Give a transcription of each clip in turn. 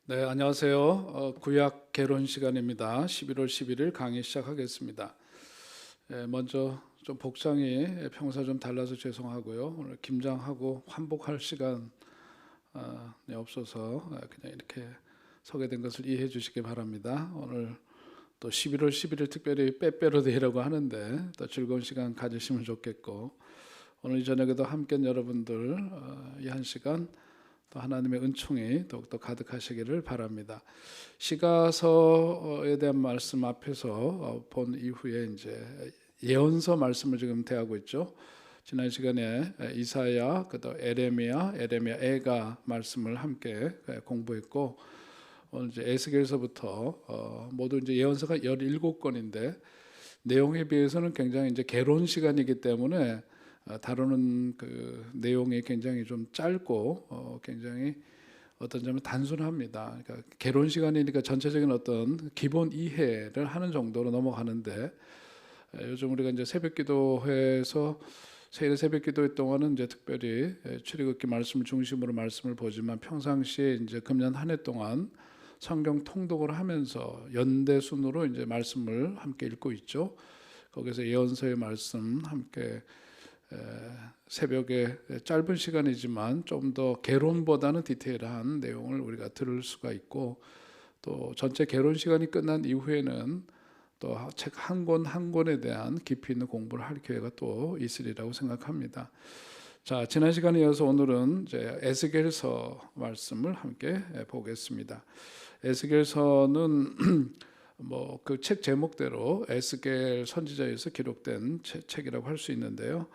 네, 안녕하세요. 구약 개론 시간입니다. 11월 11일 강의 시작하겠습니다. 먼저 좀 복장이 평소와 좀 달라서 죄송하고요. 오늘 김장하고 환복할 시간이 없어서 그냥 이렇게 서게 된 것을 이해해 주시기 바랍니다. 오늘 또 11월 11일 특별히 빼빼로 데이라고 하는데 또 즐거운 시간 가지시면 좋겠고, 오늘 이 저녁에도 함께 여러분들 이 한 시간 또 하나님의 은총이 더욱더 가득하시기를 바랍니다. 시가서에 대한 말씀 앞에서 본 이후에 이제 예언서 말씀을 지금 대하고 있죠. 지난 시간에 이사야, 그다음 에레미야 말씀을 함께 공부했고, 오늘 이제 에스겔서부터 모두 이제 예언서가 17권인데 내용에 비해서는 굉장히 이제 개론 시간이기 때문에 다루는 그 내용이 굉장히 좀 짧고 굉장히 어떤 점은 단순합니다. 그러니까 개론 시간이니까 전체적인 어떤 기본 이해를 하는 정도로 넘어가는데, 요즘 우리가 이제 새벽기도회에서 세일의 새벽기도회 동안은 이제 특별히 출애굽기 말씀을 중심으로 말씀을 보지만 평상시에 이제 금년 한 해 동안 성경 통독을 하면서 연대 순으로 이제 말씀을 함께 읽고 있죠. 거기서 예언서의 말씀 함께 새벽에 짧은 시간이지만 좀 더 개론보다는 디테일한 내용을 우리가 들을 수가 있고, 또 전체 개론 시간이 끝난 이후에는 또 책 한 권 한 권에 대한 깊이 있는 공부를 할 기회가 또 있으리라고 생각합니다. 자, 지난 시간에 이어서 오늘은 이제 에스겔서 말씀을 함께 보겠습니다. 에스겔서는 뭐 그 책 제목대로 에스겔 선지자에서 기록된 책이라고 할 수 있는데요.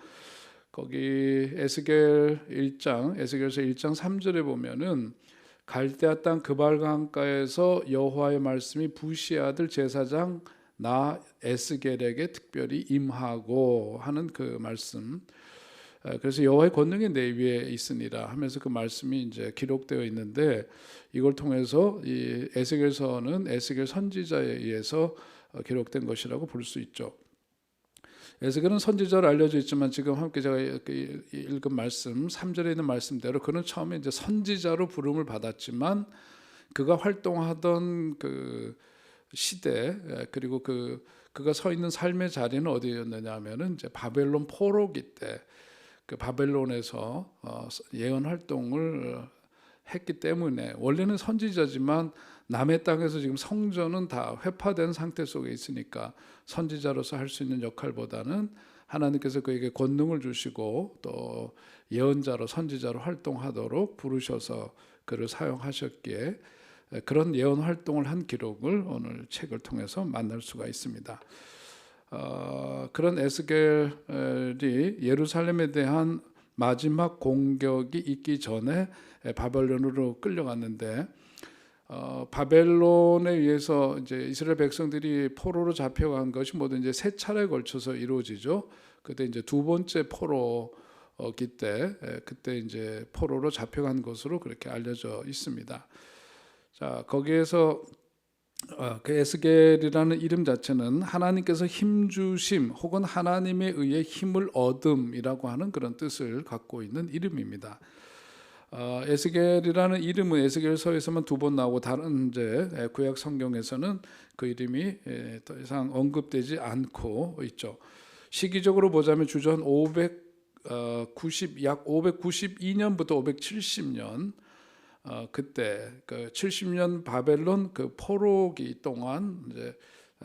거기 에스겔서 1장 3절에 보면은 갈대아 땅 그발 강가에서 여호와의 말씀이 부시 아들 제사장 나 에스겔에게 특별히 임하고 하는 그 말씀. 그래서 여호와의 권능이 내 위에 있으니라 하면서 그 말씀이 이제 기록되어 있는데, 이걸 통해서 이 에스겔서는 에스겔 선지자에 의해서 기록된 것이라고 볼 수 있죠. 에스겔은 선지자로 알려져 있지만 지금 함께 제가 읽은 말씀 3절에 있는 말씀대로 그는 처음에 이제 선지자로 부름을 받았지만 그가 활동하던 그 시대, 그리고 그가 서 있는 삶의 자리는 어디였느냐 하면은 이제 바벨론 포로기 때 그 바벨론에서 예언 활동을 했기 때문에 원래는 선지자지만 남의 땅에서 지금 성전은 다 회파된 상태 속에 있으니까 선지자로서 할 수 있는 역할보다는 하나님께서 그에게 권능을 주시고 또 예언자로 선지자로 활동하도록 부르셔서 그를 사용하셨기에 그런 예언 활동을 한 기록을 오늘 책을 통해서 만날 수가 있습니다. 그런 에스겔이 예루살렘에 대한 마지막 공격이 있기 전에 바벨론으로 끌려갔는데, 바벨론에 의해서 이제 이스라엘 백성들이 포로로 잡혀간 것이 모두 이제 세 차례에 걸쳐서 이루어지죠. 그때 이제 두 번째 포로기 때 그때 이제 포로로 잡혀간 것으로 그렇게 알려져 있습니다. 자, 거기에서 그 에스겔이라는 이름 자체는 하나님께서 힘 주심 혹은 하나님에 의해 힘을 얻음이라고 하는 그런 뜻을 갖고 있는 이름입니다. 에스겔이라는 이름은 에스겔서에서만 두 번 나오고 다른 이제 구약 성경에서는 그 이름이 더 이상 언급되지 않고 있죠. 시기적으로 보자면 주전 약 592년부터 570년 그때 그 70년 바벨론 그 포로기 동안 이제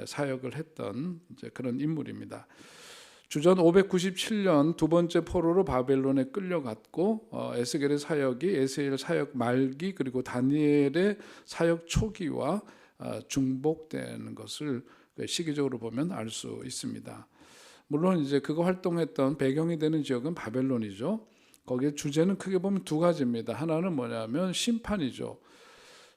사역을 했던 이제 그런 인물입니다. 주전 597년 두 번째 포로로 바벨론에 끌려갔고, 에스겔의 사역 말기 그리고 다니엘의 사역 초기와 중복되는 것을 시기적으로 보면 알 수 있습니다. 물론 이제 그거 활동했던 배경이 되는 지역은 바벨론이죠. 거기에 주제는 크게 보면 두 가지입니다. 하나는 뭐냐면 심판이죠.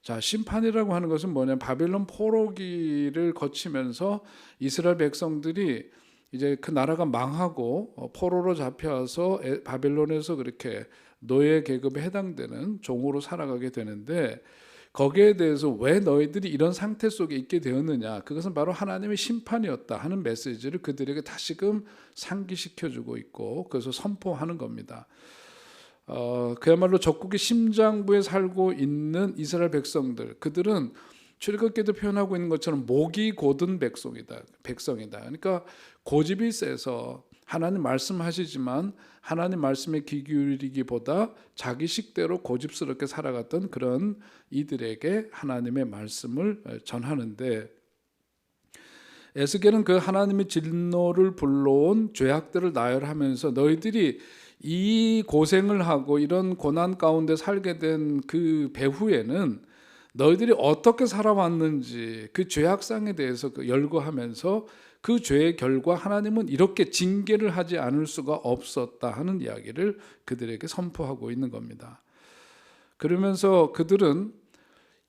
자, 심판이라고 하는 것은 뭐냐면 바벨론 포로기를 거치면서 이스라엘 백성들이 이제 그 나라가 망하고 포로로 잡혀서 바벨론에서 그렇게 노예 계급에 해당되는 종으로 살아가게 되는데, 거기에 대해서 왜 너희들이 이런 상태 속에 있게 되었느냐, 그것은 바로 하나님의 심판이었다 하는 메시지를 그들에게 다시금 상기시켜주고 있고 그래서 선포하는 겁니다. 그야말로 적국의 심장부에 살고 있는 이스라엘 백성들, 그들은 출애굽기도 표현하고 있는 것처럼 목이 곧은 백성이다. 그러니까 고집이 세서 하나님 말씀하시지만 하나님 말씀에 귀 기울이기보다 자기 식대로 고집스럽게 살아갔던 그런 이들에게 하나님의 말씀을 전하는데, 에스겔은 그 하나님의 진노를 불러온 죄악들을 나열하면서 너희들이 이 고생을 하고 이런 고난 가운데 살게 된 그 배후에는 너희들이 어떻게 살아왔는지 그 죄악상에 대해서 열거하면서 그 죄의 결과 하나님은 이렇게 징계를 하지 않을 수가 없었다 하는 이야기를 그들에게 선포하고 있는 겁니다. 그러면서 그들은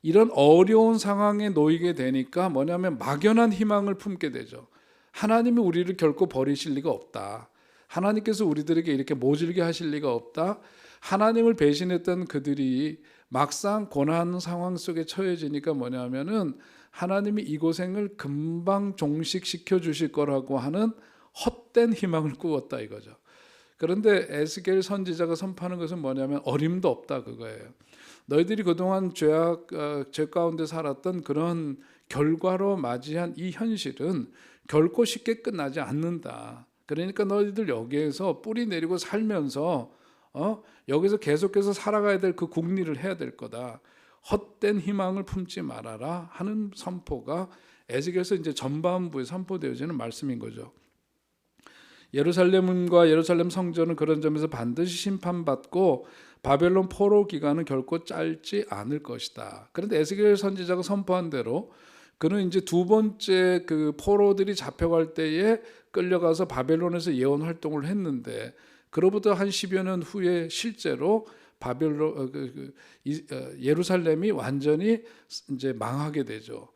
이런 어려운 상황에 놓이게 되니까 뭐냐면 막연한 희망을 품게 되죠. 하나님이 우리를 결코 버리실 리가 없다. 하나님께서 우리들에게 이렇게 모질게 하실 리가 없다. 하나님을 배신했던 그들이 막상 고난 상황 속에 처해지니까 뭐냐면은 하나님이 이 고생을 금방 종식시켜 주실 거라고 하는 헛된 희망을 꾸었다 이거죠. 그런데 에스겔 선지자가 선포하는 것은 뭐냐면 어림도 없다 그거예요. 너희들이 그동안 죄 가운데 살았던 그런 결과로 맞이한 이 현실은 결코 쉽게 끝나지 않는다. 그러니까 너희들 여기에서 뿌리 내리고 살면서 여기서 계속해서 살아가야 될 그 국리를 해야 될 거다. 헛된 희망을 품지 말아라 하는 선포가 에스겔서 이제 전반부에 선포되어지는 말씀인 거죠. 예루살렘과 예루살렘 성전은 그런 점에서 반드시 심판받고 바벨론 포로 기간은 결코 짧지 않을 것이다. 그런데 에스겔 선지자가 선포한 대로 그는 이제 두 번째 그 포로들이 잡혀갈 때에 끌려가서 바벨론에서 예언 활동을 했는데 그로부터 한 10여 년 후에 실제로 예루살렘이 완전히 이제 망하게 되죠.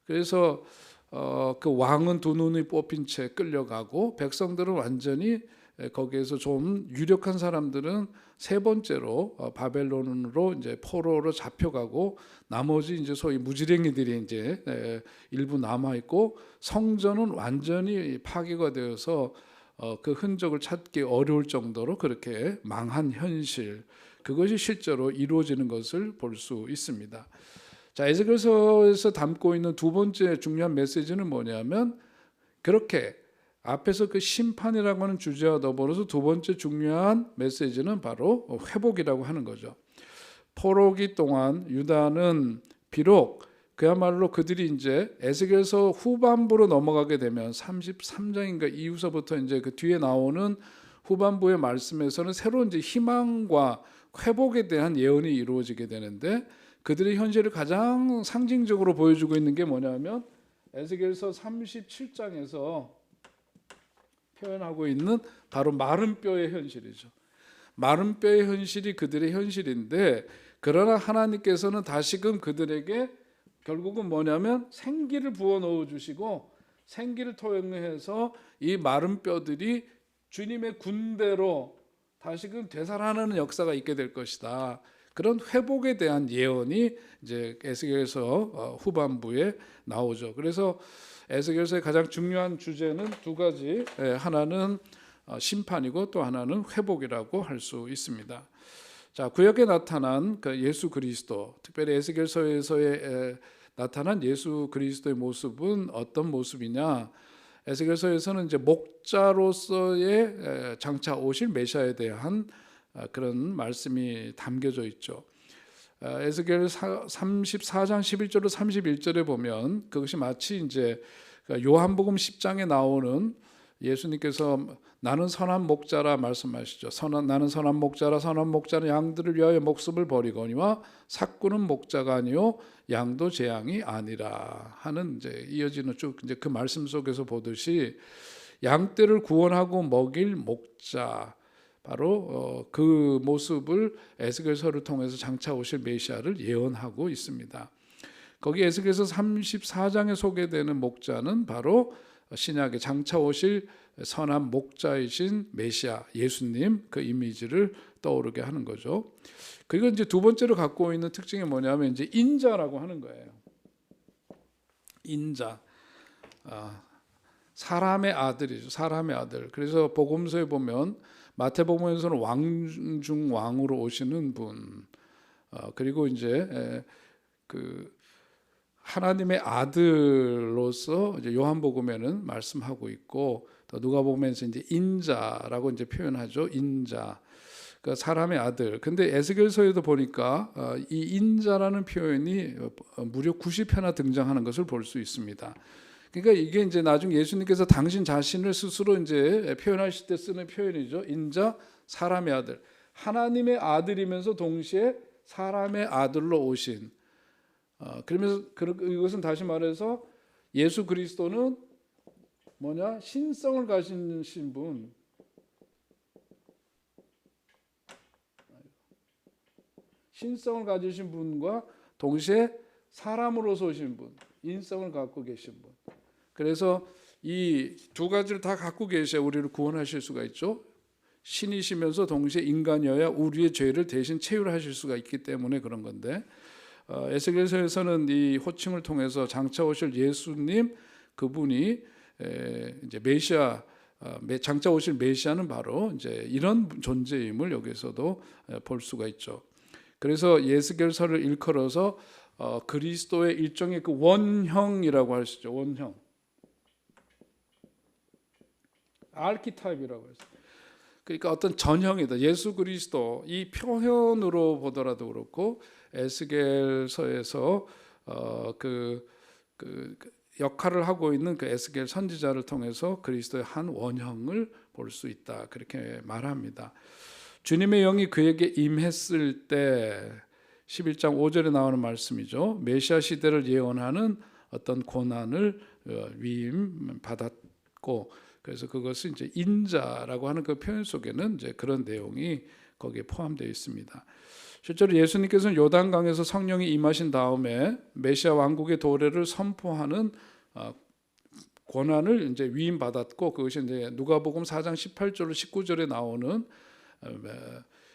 그래서 그 왕은 두 눈이 뽑힌 채 끌려가고 백성들은 완전히 거기에서 좀 유력한 사람들은 세 번째로 바벨론으로 이제 포로로 잡혀가고 나머지 이제 소위 무지랭이들이 이제 일부 남아 있고 성전은 완전히 파괴가 되어서 그 흔적을 찾기 어려울 정도로 그렇게 망한 현실, 그것이 실제로 이루어지는 것을 볼 수 있습니다. 자, 에스겔서에서 담고 있는 두 번째 중요한 메시지는 뭐냐면 그렇게 앞에서 그 심판이라고 하는 주제와 더불어서 두 번째 중요한 메시지는 바로 회복이라고 하는 거죠. 포로기 동안 유다는 비록 그야말로 그들이 이제 에스겔서 후반부로 넘어가게 되면 33장인가 이후서부터 이제 그 뒤에 나오는 후반부의 말씀에서는 새로운 이제 희망과 회복에 대한 예언이 이루어지게 되는데 그들의 현실을 가장 상징적으로 보여주고 있는 게 뭐냐면 에스겔서 37장에서 표현하고 있는 바로 마른 뼈의 현실이죠. 마른 뼈의 현실이 그들의 현실인데 그러나 하나님께서는 다시금 그들에게 결국은 뭐냐면 생기를 부어 넣어 주시고 생기를 통해서 이 마른 뼈들이 주님의 군대로 다시금 되살아나는 역사가 있게 될 것이다. 그런 회복에 대한 예언이 이제 에스겔서 후반부에 나오죠. 그래서 에스겔서의 가장 중요한 주제는 두 가지, 하나는 심판이고 또 하나는 회복이라고 할 수 있습니다. 자, 구약에 나타난 그 예수 그리스도, 특별히 에스겔서에서의 나타난 예수 그리스도의 모습은 어떤 모습이냐? 에스겔서에서는 이제 목자로서의 장차 오실 메시아에 대한 그런 말씀이 담겨져 있죠. 에스겔 34장 11절로 31절에 보면 그것이 마치 이제 요한복음 10장에 나오는 예수님께서 나는 선한 목자라 말씀하시죠. 나는 선한 목자라 선한 목자는 양들을 위하여 목숨을 버리거니와 삭구는 목자가 아니요 양도 제 양이 아니라 하는 이제 이어지는 쭉 이제 그 말씀 속에서 보듯이 양떼를 구원하고 먹일 목자, 바로 그 모습을 에스겔서를 통해서 장차 오실 메시아를 예언하고 있습니다. 거기 에스겔서 34장에 소개되는 목자는 바로 신약에 장차 오실 선한 목자이신 메시아 예수님, 그 이미지를 떠오르게 하는 거죠. 그리고 이제 두 번째로 갖고 있는 특징이 뭐냐면 이제 인자라고 하는 거예요. 인자, 사람의 아들이죠. 사람의 아들. 그래서 복음서에 보면 마태복음에서는 왕 중 왕으로 오시는 분, 그리고 이제 그 하나님의 아들로서 이제 요한복음에는 말씀하고 있고, 또 누가복음에서 이제 인자라고 이제 표현하죠. 인자, 그러니까 사람의 아들. 근데 에스겔서에도 보니까 이 인자라는 표현이 무려 90회나 등장하는 것을 볼 수 있습니다. 그러니까 이게 이제 나중 예수님께서 당신 자신을 스스로 이제 표현하실 때 쓰는 표현이죠. 인자, 사람의 아들. 하나님의 아들이면서 동시에 사람의 아들로 오신. 그러면서 이것은 다시 말해서 예수 그리스도는 뭐냐? 신성을 가지신 분. 신성을 가지신 분과 동시에 사람으로서 오신 분, 인성을 갖고 계신 분. 그래서 이 두 가지를 다 갖고 계셔야 우리를 구원하실 수가 있죠. 신이시면서 동시에 인간이어야 우리의 죄를 대신 채율하실 수가 있기 때문에 그런 건데, 에스겔서에서는 이 호칭을 통해서 장차 오실 예수님, 그분이 이제 메시아, 장차 오실 메시아는 바로 이제 이런 존재임을 여기서도 볼 수가 있죠. 그래서 에스겔서를 일컬어서 그리스도의 일종의 그 원형이라고 할 수 있죠. 원형, 아키타입이라고 해서. 그러니까 어떤 전형이다. 예수 그리스도 이 표현으로 보더라도 그렇고, 에스겔서에서 그 역할을 하고 있는 그 에스겔 선지자를 통해서 그리스도의 한 원형을 볼 수 있다. 그렇게 말합니다. 주님의 영이 그에게 임했을 때 11장 5절에 나오는 말씀이죠. 메시아 시대를 예언하는 어떤 고난을 위임 받았고, 그래서 그것을 이제 인자라고 하는 그 표현 속에는 이제 그런 내용이 거기에 포함되어 있습니다. 실제로 예수님께서는 요단강에서 성령이 임하신 다음에 메시아 왕국의 도래를 선포하는 권한을 이제 위임 받았고, 그것이 이제 누가복음 4장 18절로 19절에 나오는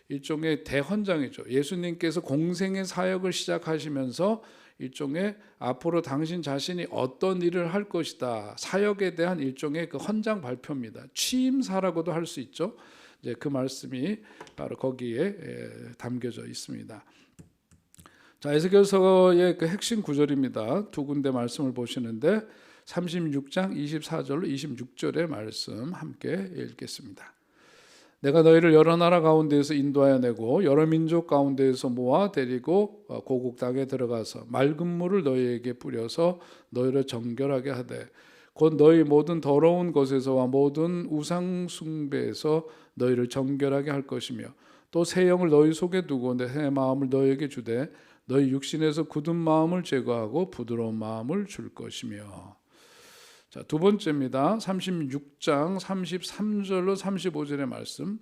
일종의 대헌장이죠. 예수님께서 공생의 사역을 시작하시면서 일종의 앞으로 당신 자신이 어떤 일을 할 것이다, 사역에 대한 일종의 그 헌장 발표입니다. 취임사라고도 할 수 있죠. 이제 그 말씀이 바로 거기에 담겨져 있습니다. 자, 에스겔서의 그 핵심 구절입니다. 두 군데 말씀을 보시는데 36장 24절로 26절의 말씀 함께 읽겠습니다. 내가 너희를 여러 나라 가운데에서 인도하여 내고 여러 민족 가운데에서 모아 데리고 고국 땅에 들어가서 맑은 물을 너희에게 뿌려서 너희를 정결하게 하되, 곧 너희 모든 더러운 것에서와 모든 우상 숭배에서 너희를 정결하게 할 것이며, 또 새 영을 너희 속에 두고 새 마음을 너희에게 주되 너희 육신에서 굳은 마음을 제거하고 부드러운 마음을 줄 것이며. 자, 두 번째입니다. 36장 33절로 35절의 말씀.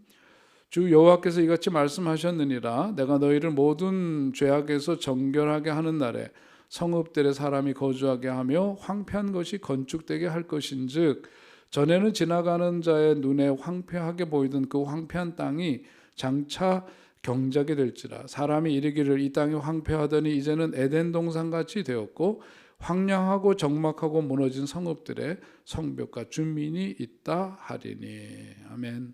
주 여호와께서 이같이 말씀하셨느니라. 내가 너희를 모든 죄악에서 정결하게 하는 날에 성읍들의 사람이 거주하게 하며 황폐한 것이 건축되게 할 것인즉, 전에는 지나가는 자의 눈에 황폐하게 보이던 그 황폐한 땅이 장차 경작이 될지라. 사람이 이르기를 이 땅이 황폐하더니 이제는 에덴 동산같이 되었고 황량하고 적막하고 무너진 성읍들의 성벽과 주민이 있다 하리니. 아멘.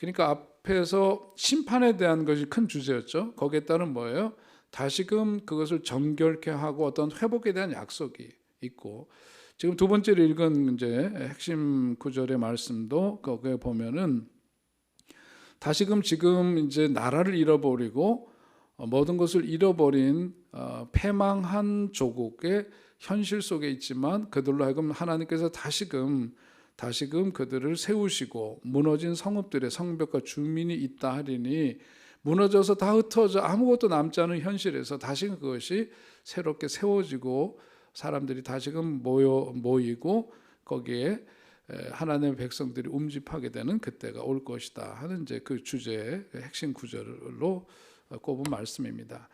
그러니까 앞에서 심판에 대한 것이 큰 주제였죠. 거기에 따른 뭐예요? 다시금 그것을 정결케 하고 어떤 회복에 대한 약속이 있고, 지금 두 번째로 읽은 이제 핵심 구절의 말씀도 거기에 보면은 다시금 지금 이제 나라를 잃어버리고 모든 것을 잃어버린 패망한 조국의 현실 속에 있지만, 그들로 하여금 하나님께서 다시금 그들을 세우시고 무너진 성읍들의 성벽과 주민이 있다 하리니, 무너져서 다 흩어져 아무것도 남지 않은 현실에서 다시금 그것이 새롭게 세워지고 사람들이 다시금 모이고 거기에 하나님의 백성들이 움집하게 되는 그때가 올 것이다 하는 이제 그 주제의 핵심 구절로 꼽은 말씀입니다.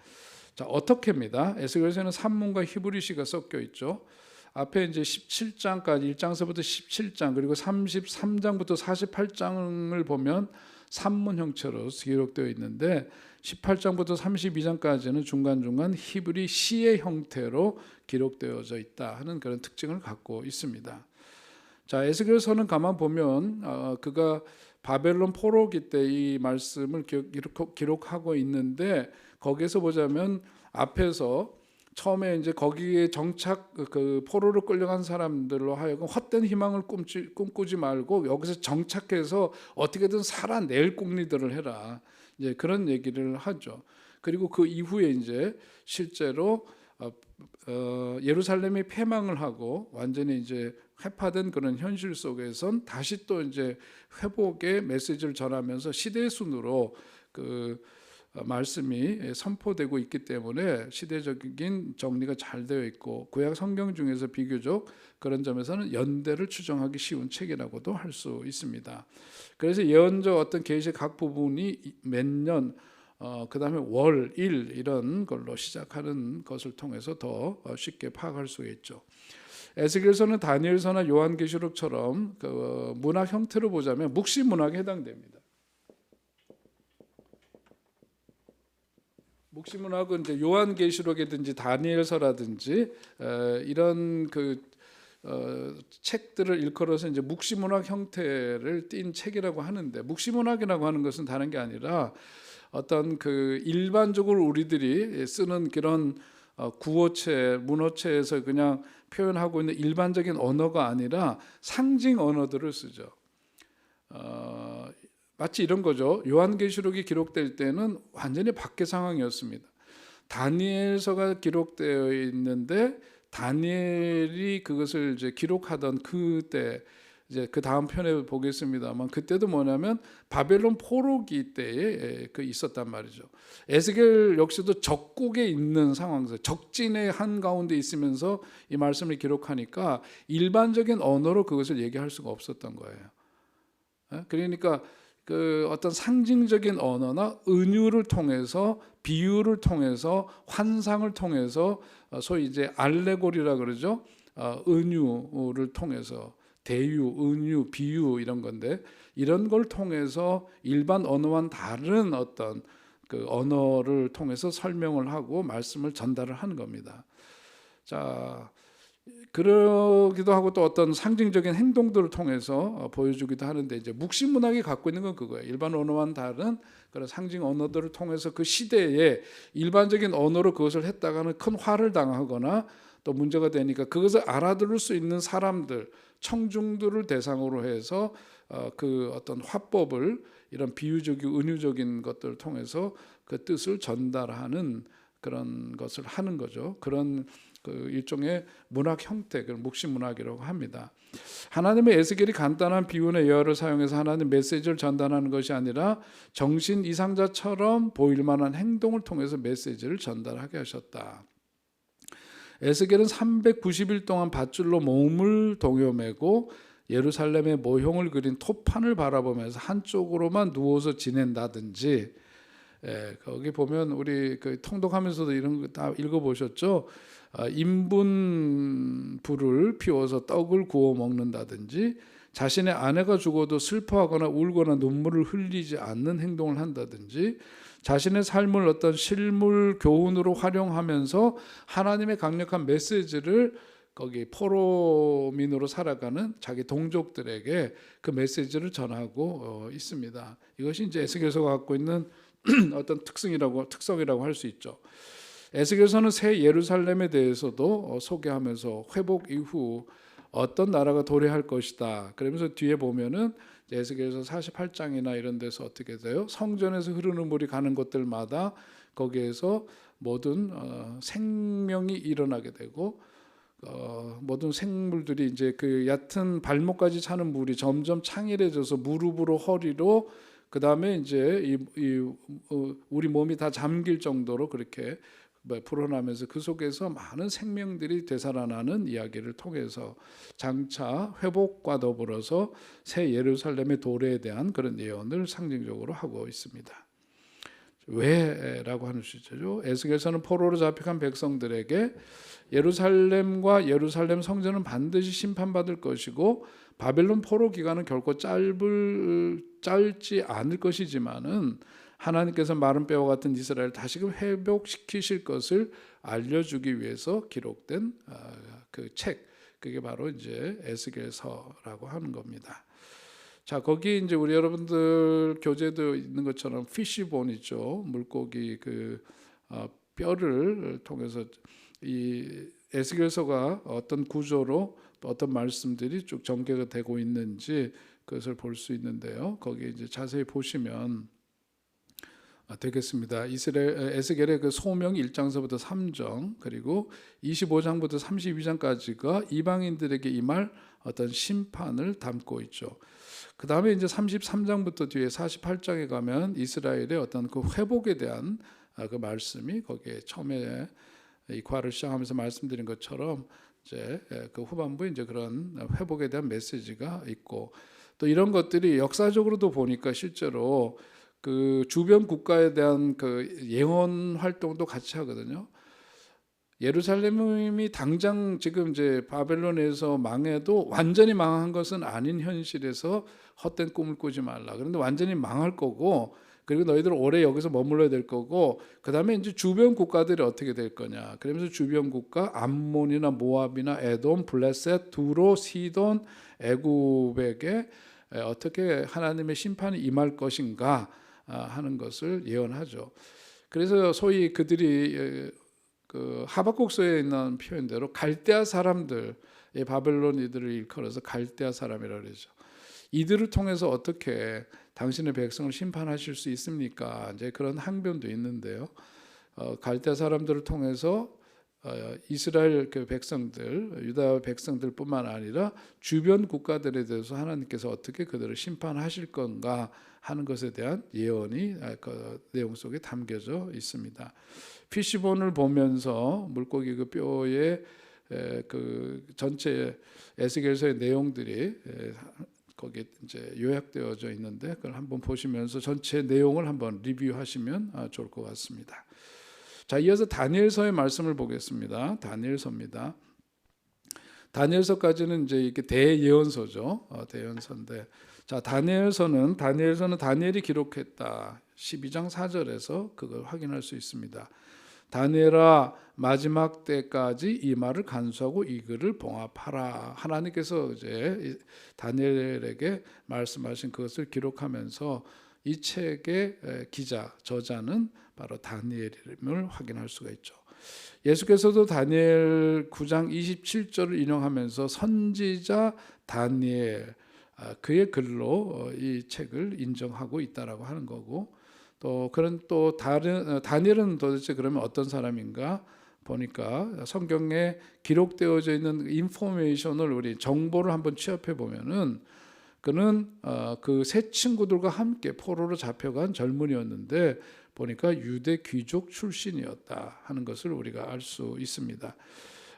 자, 어떻게입니다. 에스겔서에는 산문과 히브리시가 섞여 있죠. 앞에 이제 17장까지 1장서부터 17장 그리고 33장부터 48장을 보면 산문 형태로 기록되어 있는데, 18장부터 32장까지는 중간중간 히브리 시의 형태로 기록되어져 있다 하는 그런 특징을 갖고 있습니다. 자, 에스겔서는 가만 보면 그가 바벨론 포로기 때 이 말씀을 기록하고 있는데, 거기에서 보자면 앞에서 처음에 이제 거기에 정착, 그 포로로 끌려간 사람들로 하여금 헛된 희망을 꿈꾸지 말고 여기서 정착해서 어떻게든 살아낼 궁리들을 해라, 이제 그런 얘기를 하죠. 그리고 그 이후에 이제 실제로 예루살렘이 패망을 하고 완전히 이제 회파된 그런 현실 속에선 다시 또 이제 회복의 메시지를 전하면서 시대의 순으로 그 말씀이 선포되고 있기 때문에 시대적인 정리가 잘 되어 있고, 구약 성경 중에서 비교적 그런 점에서는 연대를 추정하기 쉬운 책이라고도 할 수 있습니다. 그래서 예언적 어떤 계시의 각 부분이 몇 년, 그 다음에 월, 일 이런 걸로 시작하는 것을 통해서 더 쉽게 파악할 수 있죠. 에스겔서는 다니엘서나 요한계시록처럼 그 문학 형태로 보자면 묵시 문학에 해당됩니다. 묵시 문학은 이제 요한계시록이든지 다니엘서라든지 이런 그 책들을 일컬어서 이제 묵시 문학 형태를 띈 책이라고 하는데, 묵시 문학이라고 하는 것은 다른 게 아니라 어떤 그 일반적으로 우리들이 쓰는 그런 구어체, 문어체에서 그냥 표현하고 있는 일반적인 언어가 아니라 상징 언어들을 쓰죠. 마치 이런 거죠. 요한계시록이 기록될 때는 완전히 밖의 상황이었습니다. 다니엘서가 기록되어 있는데 다니엘이 그것을 이제 기록하던 그때, 이제 그 다음 편에 보겠습니다만, 그때도 뭐냐면 바벨론 포로기 때에 그 있었단 말이죠. 에스겔 역시도 적국에 있는 상황에서 적진의 한 가운데 있으면서 이 말씀을 기록하니까 일반적인 언어로 그것을 얘기할 수가 없었던 거예요. 그러니까 그 어떤 상징적인 언어나 은유를 통해서, 비유를 통해서, 환상을 통해서, 소위 이제 알레고리라 그러죠. 은유를 통해서, 대유, 은유, 비유 이런 건데, 이런 걸 통해서 일반 언어와는 다른 어떤 그 언어를 통해서 설명을 하고 말씀을 전달을 하는 겁니다. 자, 그러기도 하고 또 어떤 상징적인 행동들을 통해서 보여주기도 하는데, 이제 묵시 문학이 갖고 있는 건 그거예요. 일반 언어와는 다른 그런 상징 언어들을 통해서 그 시대에 일반적인 언어로 그것을 했다가는 큰 화를 당하거나 또 문제가 되니까 그것을 알아들을 수 있는 사람들, 청중들을 대상으로 해서 그 어떤 화법을, 이런 비유적이고 은유적인 것들을 통해서 그 뜻을 전달하는 그런 것을 하는 거죠. 그런 그 일종의 문학 형태, 그걸 묵시 문학이라고 합니다. 하나님의 에스겔이 간단한 비유나 예화를 사용해서 하나님 메시지를 전달하는 것이 아니라 정신 이상자처럼 보일 만한 행동을 통해서 메시지를 전달하게 하셨다. 에스겔은 390일 동안 밧줄로 몸을 동여매고 예루살렘의 모형을 그린 토판을 바라보면서 한쪽으로만 누워서 지낸다든지, 거기 보면 우리 그 통독하면서도 이런 거 다 읽어보셨죠? 인분 불을 피워서 떡을 구워 먹는다든지, 자신의 아내가 죽어도 슬퍼하거나 울거나 눈물을 흘리지 않는 행동을 한다든지, 자신의 삶을 어떤 실물 교훈으로 활용하면서 하나님의 강력한 메시지를 거기 포로민으로 살아가는 자기 동족들에게 그 메시지를 전하고 있습니다. 이것이 이제 에스겔서가 갖고 있는 어떤 특성이라고 할 수 있죠. 에스겔서는 새 예루살렘에 대해서도 소개하면서 회복 이후 어떤 나라가 도래할 것이다. 그러면서 뒤에 보면은 에스겔서 48장이나 이런 데서 어떻게 돼요? 성전에서 흐르는 물이 가는 곳들마다 거기에서 모든 생명이 일어나게 되고, 모든 생물들이 이제 그 얕은 발목까지 차는 물이 점점 창일해져서 무릎으로 허리로, 그 다음에 이제 우리 몸이 다 잠길 정도로 그렇게 불어나면서 그 속에서 많은 생명들이 되살아나는 이야기를 통해서 장차 회복과 더불어서 새 예루살렘의 도래에 대한 그런 예언을 상징적으로 하고 있습니다. 왜라고 하는 수죠. 에스겔서는 포로로 잡혀간 백성들에게 예루살렘과 예루살렘 성전은 반드시 심판받을 것이고 바벨론 포로 기간은 결코 짧지 않을 것이지만은 하나님께서 마른 뼈와 같은 이스라엘을 다시금 회복시키실 것을 알려주기 위해서 기록된 그 책, 그게 바로 이제 에스겔서라고 하는 겁니다. 자, 거기 이제 우리 여러분들 교재도 있는 것처럼 피쉬본 있죠. 물고기 뼈를 통해서 이 에스겔서가 어떤 구조로 또 어떤 말씀들이 쭉 전개가 되고 있는지 그것을 볼 수 있는데요. 거기 이제 자세히 보시면 되겠습니다. 에스겔의 그 소명 1장서부터 3장 그리고 25장부터 32장까지가 이방인들에게 임할 어떤 심판을 담고 있죠. 그 다음에 이제 33장부터 뒤에 48장에 가면 이스라엘의 어떤 그 회복에 대한 그 말씀이 거기에 처음에 이 과를 시작하면서 말씀드린 것처럼 이제 그 후반부에 이제 그런 회복에 대한 메시지가 있고 또 이런 것들이 역사적으로도 보니까 실제로 그 주변 국가에 대한 그 예언 활동도 같이 하거든요. 예루살렘이 당장 지금 이제 바벨론에서 망해도 완전히 망한 것은 아닌 현실에서 헛된 꿈을 꾸지 말라. 그런데 완전히 망할 거고 그리고 너희들 오래 여기서 머물러야 될 거고 그 다음에 이제 주변 국가들이 어떻게 될 거냐. 그러면서 주변 국가 암몬이나 모압이나 에돔, 블레셋, 두로, 시돈, 애굽에게 어떻게 하나님의 심판이 임할 것인가 하는 것을 예언하죠. 그래서 소위 그들이 그 하박국서에 있는 표현대로 갈대아 사람들, 바벨론 이들을 일컬어서 갈대아 사람이라고 그러죠. 이들을 통해서 어떻게 당신의 백성을 심판하실 수 있습니까? 이제 그런 항변도 있는데요. 갈대아 사람들을 통해서 이스라엘 그 백성들, 유다 백성들뿐만 아니라 주변 국가들에 대해서 하나님께서 어떻게 그들을 심판하실 건가 하는 것에 대한 예언이 그 내용 속에 담겨져 있습니다. 피시본을 보면서 물고기 그 뼈에 그 전체 에스겔서의 내용들이 거기에 이제 요약되어져 있는데 그걸 한번 보시면서 전체 내용을 한번 리뷰하시면 좋을 것 같습니다. 자, 이어서 다니엘서의 말씀을 보겠습니다. 다니엘서입니다. 다니엘서까지는 이제 이게 대예언서죠. 대예언서인데, 자, 다니엘서는 다니엘이 기록했다. 12장 4절에서 그걸 확인할 수 있습니다. 다니엘아, 마지막 때까지 이 말을 간수하고 이 글을 봉합하라. 하나님께서 이제 다니엘에게 말씀하신 그것을 기록하면서 이 책의 기자, 저자는 바로 다니엘임을 확인할 수가 있죠. 예수께서도 다니엘 9장 27절을 인용하면서 선지자 다니엘 그의 글로 이 책을 인정하고 있다라고 하는 거고 또 다른 다니엘은 도대체 그러면 어떤 사람인가 보니까 성경에 기록되어져 있는 인포메이션을 우리 정보를 한번 취합해 보면은 그는 그 세 친구들과 함께 포로로 잡혀간 젊은이였는데 보니까 유대 귀족 출신이었다 하는 것을 우리가 알 수 있습니다.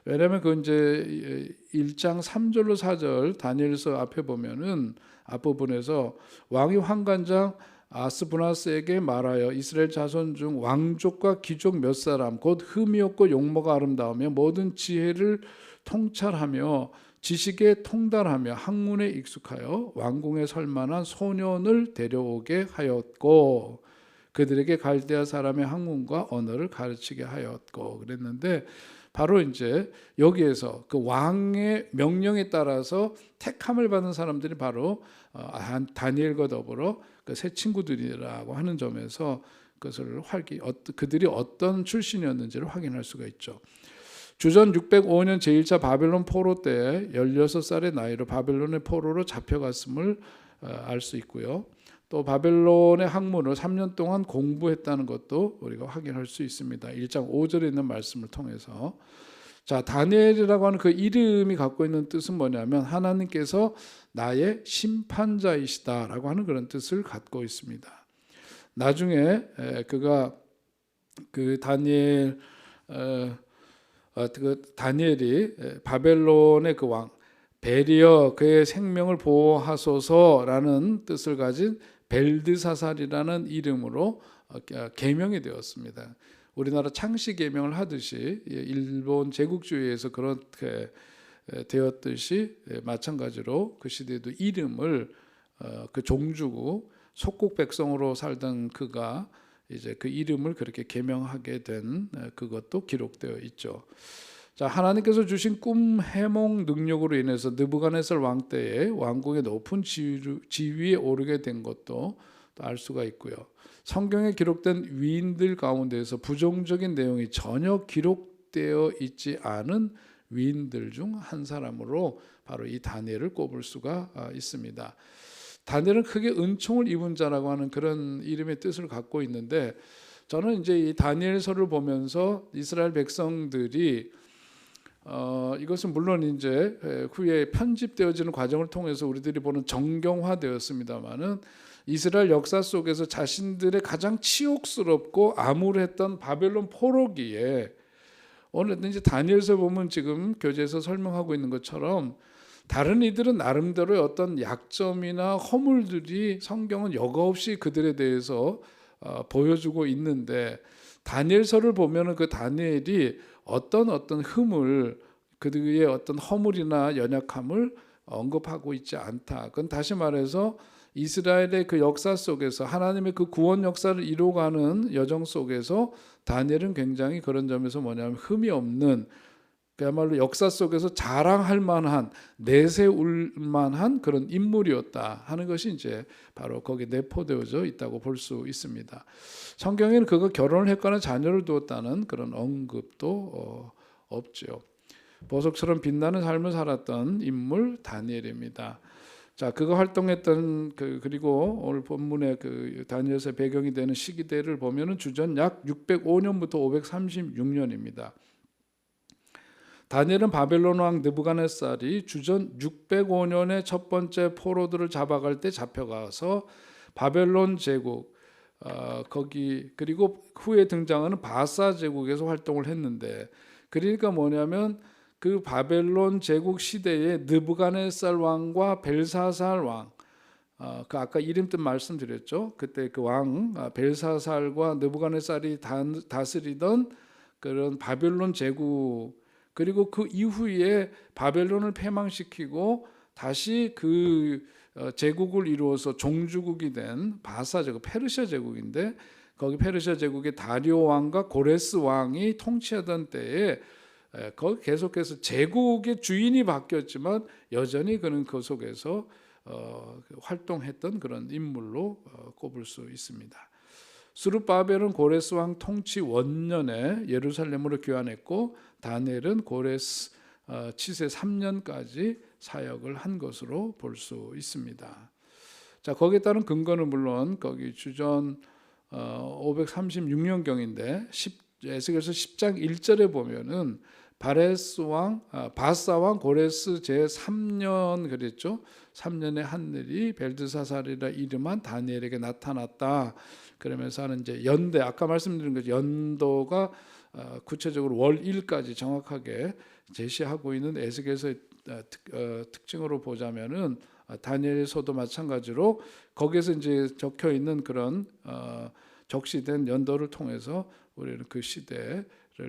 왜냐하면 그 이제 1장 3절로 4절 다니엘서 앞에 보면은 앞부분에서 왕이 환관장 아스부나스에게 말하여 이스라엘 자손 중 왕족과 귀족 몇 사람 곧 흠이 없고 용모가 아름다우며 모든 지혜를 통찰하며 지식에 통달하며 학문에 익숙하여 왕궁에 설 만한 소년을 데려오게 하였고 그들에게 갈대아 사람의 학문과 언어를 가르치게 하였고 그랬는데 바로 이제 여기에서 그 왕의 명령에 따라서 택함을 받은 사람들이 바로 다니엘과 더불어 그 세 친구들이라고 하는 점에서 그것을 그들이 어떤 출신이었는지를 확인할 수가 있죠. 주전 605년 제1차 바벨론 포로 때 16살의 나이로 바벨론의 포로로 잡혀갔음을 알 수 있고요. 또 바벨론의 학문을 3년 동안 공부했다는 것도 우리가 확인할 수 있습니다. 1장 5절에 있는 말씀을 통해서. 자, 다니엘이라고 하는 그 이름이 갖고 있는 뜻은 뭐냐면 하나님께서 나의 심판자이시다라고 하는 그런 뜻을 갖고 있습니다. 나중에 그가 그 다니엘이 바벨론의 그 왕 베리어 그의 생명을 보호하소서라는 뜻을 가진 벨드사살이라는 이름으로 계명이 되었습니다. 우리나라 창씨 계명을 하듯이 일본 제국주의에서 그렇게 되었듯이 마찬가지로 그 시대에도 이름을 그 종주고 속국 백성으로 살던 그가 이제 그 이름을 그렇게 계명하게 된 그것도 기록되어 있죠. 자, 하나님께서 주신 꿈 해몽 능력으로 인해서 느부갓네살 왕 때에 왕궁의 높은 지위에 오르게 된 것도 또 알 수가 있고요. 성경에 기록된 위인들 가운데에서 부정적인 내용이 전혀 기록되어 있지 않은 위인들 중 한 사람으로 바로 이 다니엘을 꼽을 수가 있습니다. 다니엘은 크게 은총을 입은 자라고 하는 그런 이름의 뜻을 갖고 있는데, 저는 이제 이 다니엘서를 보면서 이스라엘 백성들이 이것은 물론 이제 후에 편집되어지는 과정을 통해서 우리들이 보는 정경화되었습니다만은, 이스라엘 역사 속에서 자신들의 가장 치욕스럽고 암울했던 바벨론 포로기에, 오늘 이제 다니엘서 보면 지금 교재에서 설명하고 있는 것처럼 다른 이들은 나름대로의 어떤 약점이나 허물들이 성경은 여과 없이 그들에 대해서 보여주고 있는데, 다니엘서를 보면은 그 다니엘이 어떤 흠을, 그들의 어떤 허물이나 연약함을 언급하고 있지 않다. 그건 다시 말해서 이스라엘의 그 역사 속에서 하나님의 그 구원 역사를 이루어가는 여정 속에서 다니엘은 굉장히 그런 점에서 뭐냐면 흠이 없는, 그야말로 역사 속에서 자랑할 만한, 내세울 만한 그런 인물이었다 하는 것이 이제 바로 거기에 내포되어져 있다고 볼 수 있습니다. 성경에는 그가 결혼을 했거나 자녀를 두었다는 그런 언급도 없죠. 보석처럼 빛나는 삶을 살았던 인물 다니엘입니다. 자, 그가 활동했던 그리고 오늘 본문의 그 다니엘서의 배경이 되는 시기대를 보면은 주전 약 605년부터 536년입니다. 다니엘은 바벨론 왕 느부갓네살이 주전 605년에 첫 번째 포로들을 잡아갈 때 잡혀가서 바벨론 제국 거기, 그리고 후에 등장하는 바사 제국에서 활동을 했는데, 그러니까 뭐냐면 그 바벨론 제국 시대에 느부갓네살 왕과 벨사살 왕, 그 아까 이름 뜻 말씀드렸죠. 그때 그 왕 벨사살과 느부갓네살이 다스리던 그런 바벨론 제국, 그리고 그 이후에 바벨론을 패망시키고 다시 그 제국을 이루어서 종주국이 된 바사 제국, 페르시아 제국인데, 거기 페르시아 제국의 다리오 왕과 고레스 왕이 통치하던 때에 거기 계속해서 제국의 주인이 바뀌었지만 여전히 그는 그 속에서 활동했던 그런 인물로 꼽을 수 있습니다. 스룹바벨은 고레스 왕 통치 원년에 예루살렘으로 귀환했고, 다니엘은 고레스 치세 3년까지 사역을 한 것으로 볼 수 있습니다. 자, 거기에 따른 근거는 물론 거기 주전 536년경인데 에스겔서 10장 1절에 보면은 바사 왕 고레스 제 3년 그랬죠. 3년의 하늘이 벨드사살이라 이름한 다니엘에게 나타났다. 그러면서 하는 이제 연대, 아까 말씀드린 것 연도가 구체적으로 월일까지 정확하게 제시하고 있는 에스겔서의 특징으로 보자면은, 다니엘서도 마찬가지로 거기에서 이제 적혀 있는 그런 적시된 연도를 통해서 우리는 그 시대를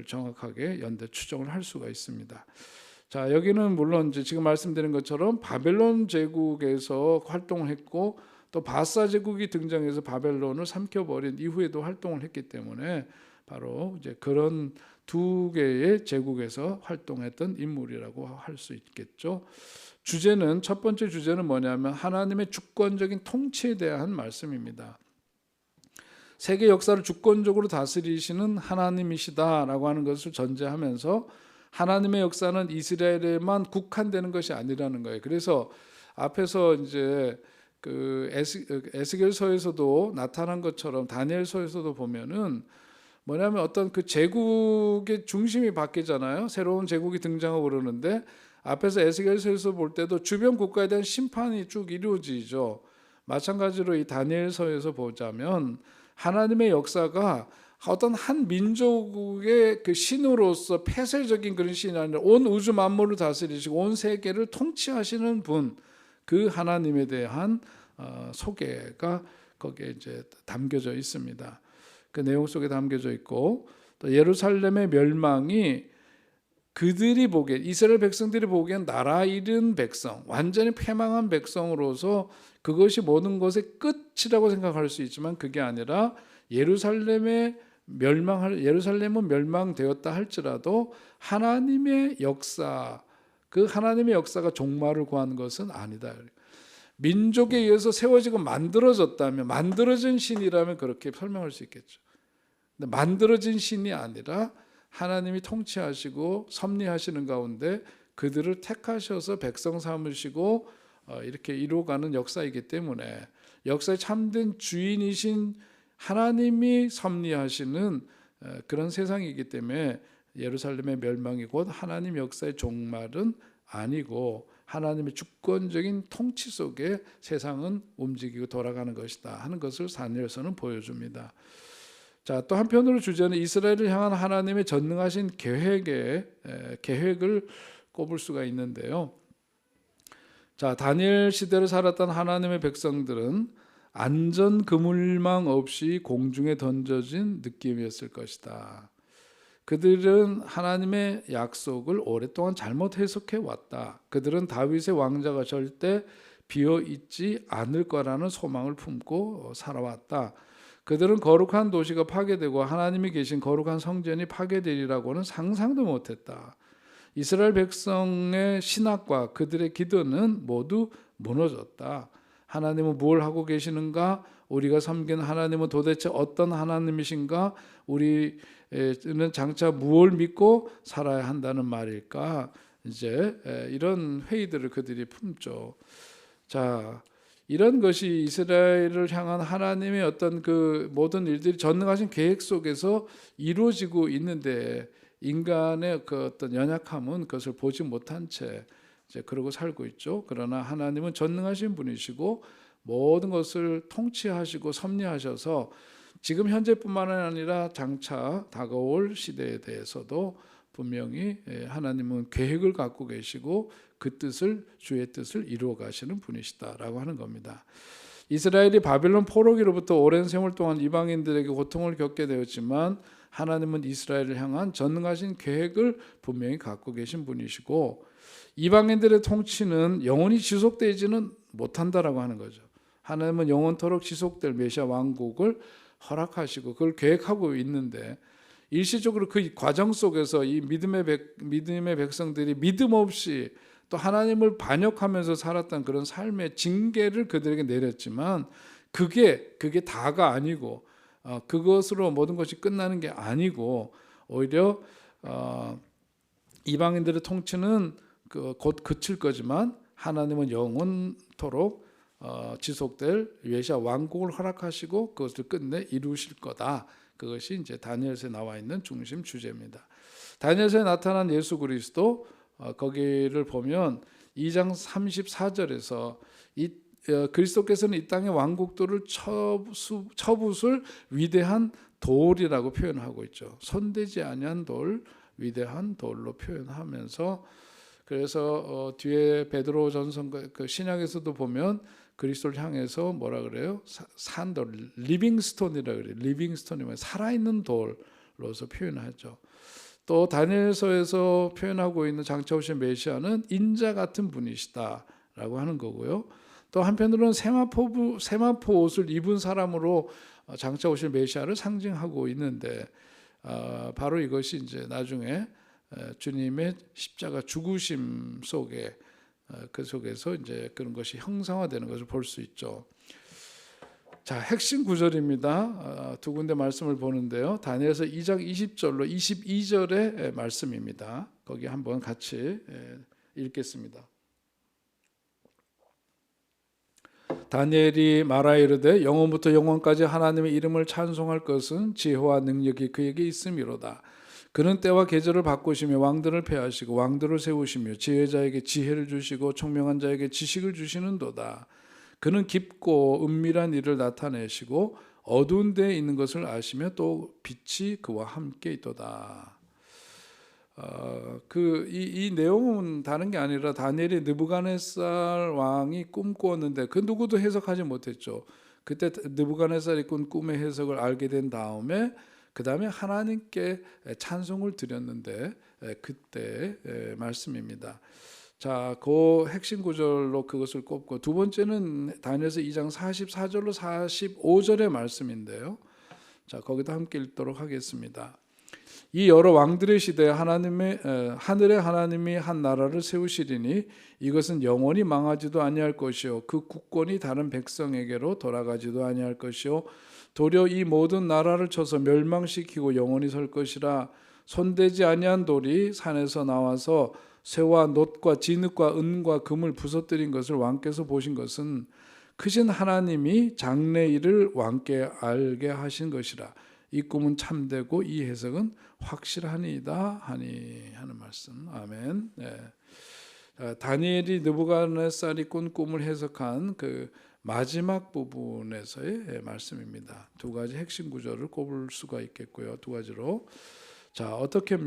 정확하게 연대 추정을 할 수가 있습니다. 자, 여기는 물론 이제 지금 말씀드린 것처럼 바벨론 제국에서 활동을 했고, 또 바사 제국이 등장해서 바벨론을 삼켜버린 이후에도 활동을 했기 때문에 바로 이제 그런 두 개의 제국에서 활동했던 인물이라고 할 수 있겠죠. 주제는, 첫 번째 주제는 뭐냐면 하나님의 주권적인 통치에 대한 말씀입니다. 세계 역사를 주권적으로 다스리시는 하나님이시다라고 하는 것을 전제하면서 하나님의 역사는 이스라엘에만 국한되는 것이 아니라는 거예요. 그래서 앞에서 이제 그 에스겔서에서도 나타난 것처럼 다니엘서에서도 보면은 뭐냐면 어떤 그 제국의 중심이 바뀌잖아요. 새로운 제국이 등장하고 그러는데, 앞에서 에스겔서에서 볼 때도 주변 국가에 대한 심판이 쭉 이루어지죠. 마찬가지로 이 다니엘서에서 보자면 하나님의 역사가 어떤 한 민족의 그 신으로서 폐쇄적인 그런 신이 아니라 온 우주 만물을 다스리시고 온 세계를 통치하시는 분, 그 하나님에 대한 소개가 거기에 이제 담겨져 있습니다. 그 내용 속에 담겨져 있고, 또 예루살렘의 멸망이 그들이 보기에, 이스라엘 백성들이 보기엔 나라 잃은 백성, 완전히 패망한 백성으로서 그것이 모든 것의 끝이라고 생각할 수 있지만 그게 아니라 예루살렘의 예루살렘은 멸망되었다 할지라도 하나님의 역사, 그 하나님의 역사가 종말을 구한 것은 아니다. 민족에 의해서 세워지고 만들어졌다면, 만들어진 신이라면 그렇게 설명할 수 있겠죠. 근데 만들어진 신이 아니라 하나님이 통치하시고 섭리하시는 가운데 그들을 택하셔서 백성 삼으시고 이렇게 이루어가는 역사이기 때문에, 역사의 참된 주인이신 하나님이 섭리하시는 그런 세상이기 때문에 예루살렘의 멸망이 곧 하나님 역사의 종말은 아니고 하나님의 주권적인 통치 속에 세상은 움직이고 돌아가는 것이다 하는 것을 다니엘서는 보여줍니다. 자, 또 한편으로 주제는 이스라엘을 향한 하나님의 전능하신 계획을 꼽을 수가 있는데요. 자, 다니엘 시대를 살았던 하나님의 백성들은 안전 그물망 없이 공중에 던져진 느낌이었을 것이다. 그들은 하나님의 약속을 오랫동안 잘못 해석해 왔다. 그들은 다윗의 왕자가 절대 비어 있지 않을 거라는 소망을 품고 살아왔다. 그들은 거룩한 도시가 파괴되고 하나님이 계신 거룩한 성전이 파괴되리라고는 상상도 못했다. 이스라엘 백성의 신학과 그들의 기도는 모두 무너졌다. 하나님은 뭘 하고 계시는가? 우리가 섬기는 하나님은 도대체 어떤 하나님이신가? 우리는 장차 무엇을 믿고 살아야 한다는 말일까? 이제 이런 회의들을 그들이 품죠. 자, 이런 것이 이스라엘을 향한 하나님의 어떤 그 모든 일들이 전능하신 계획 속에서 이루어지고 있는데, 인간의 그 어떤 연약함은 그것을 보지 못한 채 이제 그러고 살고 있죠. 그러나 하나님은 전능하신 분이시고 모든 것을 통치하시고 섭리하셔서 지금 현재뿐만 아니라 장차 다가올 시대에 대해서도 분명히 하나님은 계획을 갖고 계시고 그 뜻을, 주의 뜻을 이루어 가시는 분이시다라고 하는 겁니다. 이스라엘이 바벨론 포로기로부터 오랜 세월 동안 이방인들에게 고통을 겪게 되었지만 하나님은 이스라엘을 향한 전능하신 계획을 분명히 갖고 계신 분이시고, 이방인들의 통치는 영원히 지속되지는 못한다라고 하는 거죠. 하나님은 영원토록 지속될 메시아 왕국을 허락하시고 그걸 계획하고 있는데, 일시적으로 그 과정 속에서 이 믿음의 백성들이 믿음 없이 또 하나님을 반역하면서 살았던 그런 삶의 징계를 그들에게 내렸지만, 그게 다가 아니고 그것으로 모든 것이 끝나는 게 아니고, 오히려 이방인들의 통치는 곧 그칠 거지만 하나님은 영원토록 지속될 메시아 왕국을 허락하시고 그것을 끝내 이루실 거다. 그것이 이제 다니엘서에 나와 있는 중심 주제입니다. 다니엘서에 나타난 예수 그리스도, 거기를 보면 2장 34절에서 그리스도께서는 이 땅의 왕국들을 쳐부술 위대한 돌이라고 표현하고 있죠. 손대지 아니한 돌, 위대한 돌로 표현하면서, 그래서 뒤에 베드로전서 그 신약에서도 보면 그리스도를 향해서 뭐라 그래요? 산돌, 리빙스톤이라 그래요. 리빙스톤이 뭐예요? 살아있는 돌로서 표현하죠. 또 다니엘서에서 표현하고 있는 장차 오신 메시아는 인자 같은 분이시다라고 하는 거고요. 또 한편으로는 세마포 옷을 입은 사람으로 장차 오실 메시아를 상징하고 있는데, 바로 이것이 이제 나중에 주님의 십자가 죽으심 속에, 그 속에서 이제 그런 것이 형상화되는 것을 볼 수 있죠. 자, 핵심 구절입니다. 두 군데 말씀을 보는데요. 다니엘서 2장 20절로 22절의 말씀입니다. 거기 한번 같이 읽겠습니다. 다니엘이 말하여 이르되 영원부터 영원까지 하나님의 이름을 찬송할 것은 지혜와 능력이 그에게 있음이로다. 그는 때와 계절을 바꾸시며 왕들을 폐하시고 왕들을 세우시며 지혜자에게 지혜를 주시고 총명한 자에게 지식을 주시는도다. 그는 깊고 은밀한 일을 나타내시고 어두운 데에 있는 것을 아시며 또 빛이 그와 함께 있도다. 이 내용은 다른 게 아니라 다니엘이 느부갓네살 왕이 꿈꾸었는데 그 누구도 해석하지 못했죠. 그때 느부갓네살이 꾼 꿈의 해석을 알게 된 다음에 그 다음에 하나님께 찬송을 드렸는데 그때 말씀입니다. 자, 그 핵심 구절로 그것을 꼽고, 두 번째는 다니엘서 2장 44절로 45절의 말씀인데요. 자, 거기도 함께 읽도록 하겠습니다. 이 여러 왕들의 시대에 하늘의 하나님이 한 나라를 세우시리니 이것은 영원히 망하지도 아니할 것이요 그 국권이 다른 백성에게로 돌아가지도 아니할 것이요 도리어 이 모든 나라를 쳐서 멸망시키고 영원히 설 것이라. 손대지 아니한 돌이 산에서 나와서 쇠와 놋과 진흙과 은과 금을 부서뜨린 것을 왕께서 보신 것은 크신 하나님이 장래일을 왕께 알게 하신 것이라. 이 꿈은 참되고 이 해석은 확실하니이다 하니 하는 말씀. 아멘. 네. 다니엘이 느부갓네살이 꾼 꿈을 해석한 그 마지막 부분에서의 말씀입니다. 두 가지 핵심 구절을 꼽을 수가 있겠고요. 두 가지로. 자, 어떻게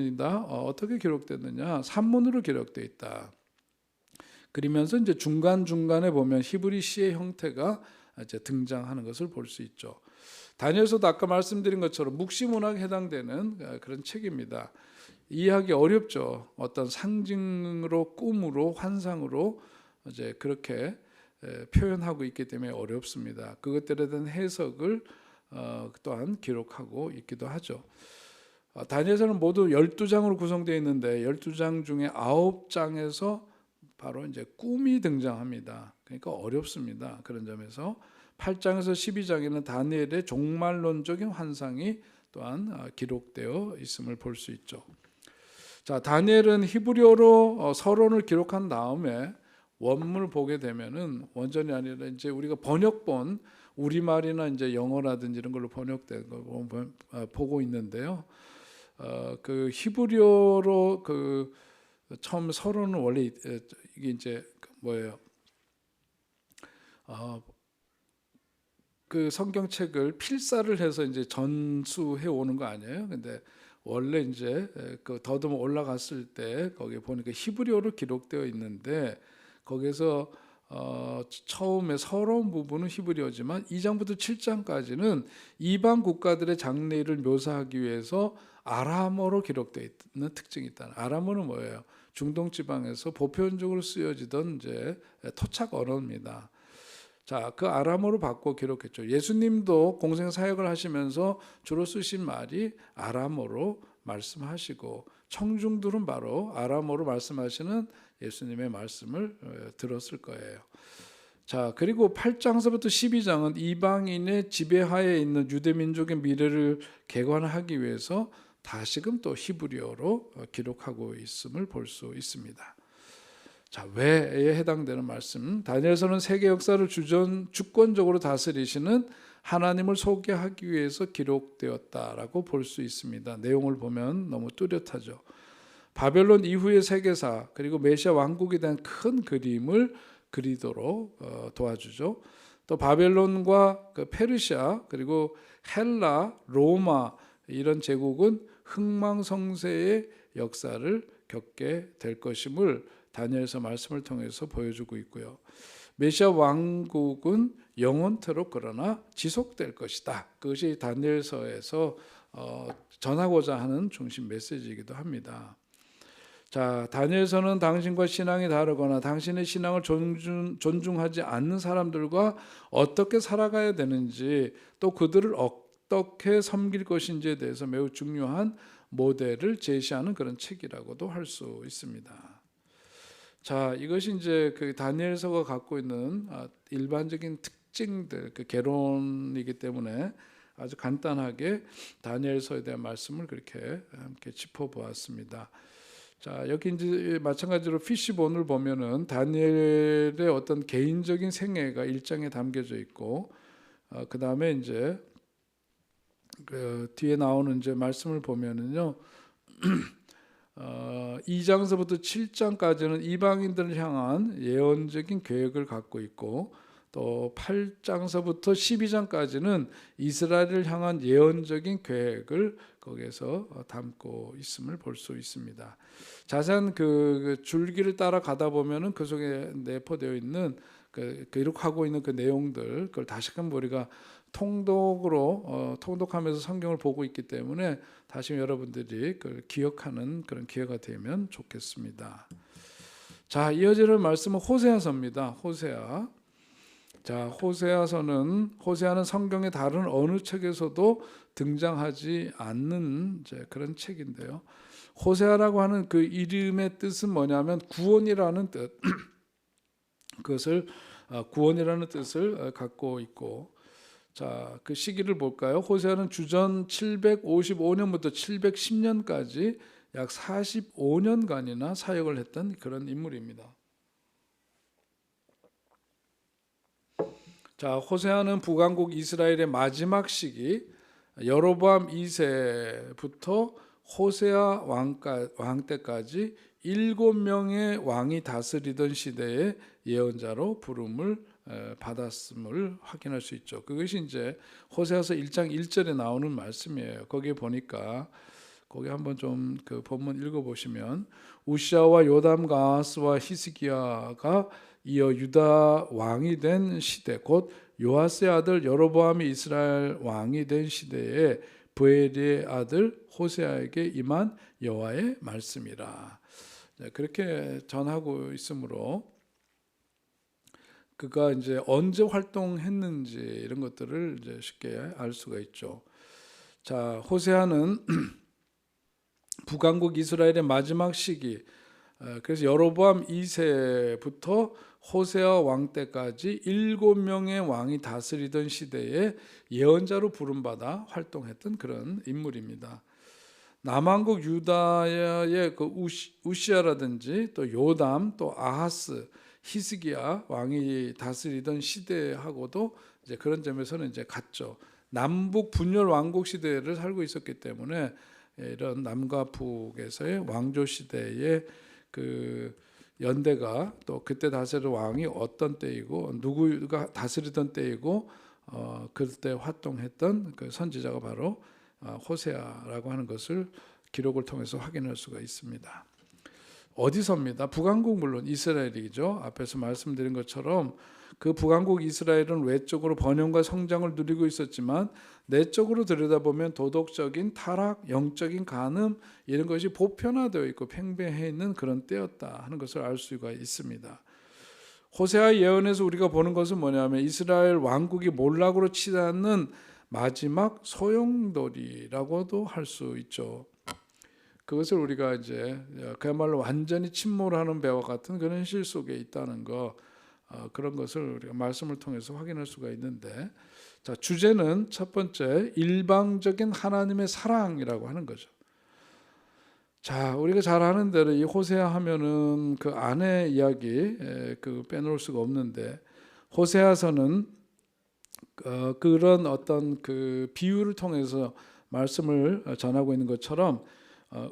기록됐느냐? 산문으로 기록되어 있다. 그러면서 이제 중간중간에 보면 히브리 시의 형태가 이제 등장하는 것을 볼 수 있죠. 다니엘서도 아까 말씀드린 것처럼 묵시문학에 해당되는 그런 책입니다. 이해하기 어렵죠. 어떤 상징으로, 꿈으로, 환상으로 이제 그렇게 표현하고 있기 때문에 어렵습니다. 그것들에 대한 해석을 또한 기록하고 있기도 하죠. 다니엘서는 모두 12장으로 구성되어 있는데 12장 중에 9장에서 바로 이제 꿈이 등장합니다. 그러니까 어렵습니다. 그런 점에서 8장에서 12장에는 다니엘의 종말론적인 환상이 또한 기록되어 있음을 볼 수 있죠. 자, 다니엘은 히브리어로 서론을 기록한 다음에 원문을 보게 되면은 원전이 아니라 이제 우리가 번역본 우리말이나 이제 영어라든지 이런 걸로 번역된 걸 보고 있는데요. 그 히브리어로 그 처음 서론은 원래 이게 이제 뭐예요? 그 성경책을 필사를 해서 이제 전수해 오는 거 아니에요? 근데 원래 이제 그 더듬어 올라갔을 때 거기 보니까 히브리어로 기록되어 있는데 거기서 처음에 서러운 부분은 히브리어지만 2장부터 7장까지는 이방 국가들의 장래일을 묘사하기 위해서 아람어로 기록되어 있는 특징이 있다. 아람어는 뭐예요? 중동 지방에서 보편적으로 쓰여지던 이제 토착 언어입니다. 자, 그 아람어로 바꿔 기록했죠. 예수님도 공생 사역을 하시면서 주로 쓰신 말이 아람어로 말씀하시고 청중들은 바로 아람어로 말씀하시는 예수님의 말씀을 들었을 거예요. 자, 그리고 8장서부터 12장은 이방인의 지배하에 있는 유대민족의 미래를 개관하기 위해서 다시금 또 히브리어로 기록하고 있음을 볼 수 있습니다. 자, 왜에 해당되는 말씀? 다니엘서는 세계 역사를 주권적으로 다스리시는 하나님을 소개하기 위해서 기록되었다라고 볼 수 있습니다. 내용을 보면 너무 뚜렷하죠. 바벨론 이후의 세계사 그리고 메시아 왕국에 대한 큰 그림을 그리도록 도와주죠. 또 바벨론과 그 페르시아 그리고 헬라, 로마 이런 제국은 흥망성쇠의 역사를 겪게 될 것임을 다니엘서 말씀을 통해서 보여주고 있고요. 메시아 왕국은 영원토록 그러나 지속될 것이다. 그것이 다니엘서에서 전하고자 하는 중심 메시지이기도 합니다. 자, 다니엘서는 당신과 신앙이 다르거나 당신의 신앙을 존중하지 않는 사람들과 어떻게 살아가야 되는지 또 그들을 어떻게 섬길 것인지에 대해서 매우 중요한 모델을 제시하는 그런 책이라고도 할 수 있습니다. 자, 이것이 이제 그 다니엘서가 갖고 있는 일반적인 특징들, 그 개론이기 때문에 아주 간단하게 다니엘서에 대한 말씀을 그렇게 함께 짚어보았습니다. 자, 여기 이제 마찬가지로 피시본을 보면은 다니엘의 어떤 개인적인 생애가 1장에 담겨져 있고, 그 다음에 이제 그 뒤에 나오는 이제 말씀을 보면은요. 2장서부터 7장까지는 이방인들을 향한 예언적인 계획을 갖고 있고 또 8장서부터 12장까지는 이스라엘을 향한 예언적인 계획을 거기에서 담고 있음을 볼 수 있습니다. 자세한 그 줄기를 따라 가다 보면은 그 속에 내포되어 있는 기록하고 있는 그 내용들 그걸 다시금 우리가 통독하면서 성경을 보고 있기 때문에 다시 여러분들이 그걸 기억하는 그런 기회가 되면 좋겠습니다. 자, 이어지는 말씀은 호세아서입니다. 호세아. 자, 호세아는 성경의 다른 어느 책에서도 등장하지 않는 이제 그런 책인데요. 호세아라고 하는 그 이름의 뜻은 뭐냐면 구원이라는 뜻. 그것을 구원이라는 뜻을 갖고 있고, 자, 그 시기를 볼까요? 호세아는 주전 755년부터 710년까지 약 45년간이나 사역을 했던 그런 인물입니다. 자, 호세아는 북왕국 이스라엘의 마지막 시기 여로보암 2세부터 호세아 왕 때까지 7명의 왕이 다스리던 시대의 예언자로 부름을 받았음을 확인할 수 있죠. 그것이 이제 호세아서 1장 1절에 나오는 말씀이에요. 거기에 보니까 거기 한번 좀 그 본문 읽어보시면, 우시아와 요담과 아하스와 히스기야가 이어 유다 왕이 된 시대, 곧 요아스의 아들 여로보암이 이스라엘 왕이 된 시대에 브엘의 아들 호세아에게 임한 여호와의 말씀이라. 그렇게 전하고 있으므로 그가 이제 언제 활동했는지 이런 것들을 이제 쉽게 알 수가 있죠. 자, 호세아는 북왕국 이스라엘의 마지막 시기, 그래서 여로보암 2세부터 호세아 왕 때까지 7명의 왕이 다스리던 시대에 예언자로 부름받아 활동했던 그런 인물입니다. 남왕국 유다의 그 우시아라든지 또 요담, 또 아하스, 히스기야 왕이 다스리던 시대하고도 이제 그런 점에서는 이제 같죠. 남북 분열 왕국 시대를 살고 있었기 때문에 이런 남과 북에서의 왕조 시대의 그 연대가, 또 그때 다스리던 왕이 어떤 때이고 누구가 다스리던 때이고 그때 활동했던 그 선지자가 바로 호세아라고 하는 것을 기록을 통해서 확인할 수가 있습니다. 어디서입니다? 북왕국, 물론 이스라엘이죠. 앞에서 말씀드린 것처럼 그 북왕국 이스라엘은 외적으로 번영과 성장을 누리고 있었지만 내적으로 들여다보면 도덕적인 타락, 영적인 간음 이런 것이 보편화되어 있고 팽배해 있는 그런 때였다 하는 것을 알 수가 있습니다. 호세아 예언에서 우리가 보는 것은 뭐냐면 이스라엘 왕국이 몰락으로 치닫는 마지막 소용돌이라고도 할 수 있죠. 그것을 우리가 이제 그야말로 완전히 침몰하는 배와 같은 그런 현실 속에 있다는 거, 그런 것을 우리가 말씀을 통해서 확인할 수가 있는데, 자, 주제는 첫 번째 일방적인 하나님의 사랑이라고 하는 거죠. 자, 우리가 잘 아는 대로 이 호세아 하면은 그 아내 이야기 그 빼놓을 수가 없는데, 호세아서는 그런 어떤 그 비유를 통해서 말씀을 전하고 있는 것처럼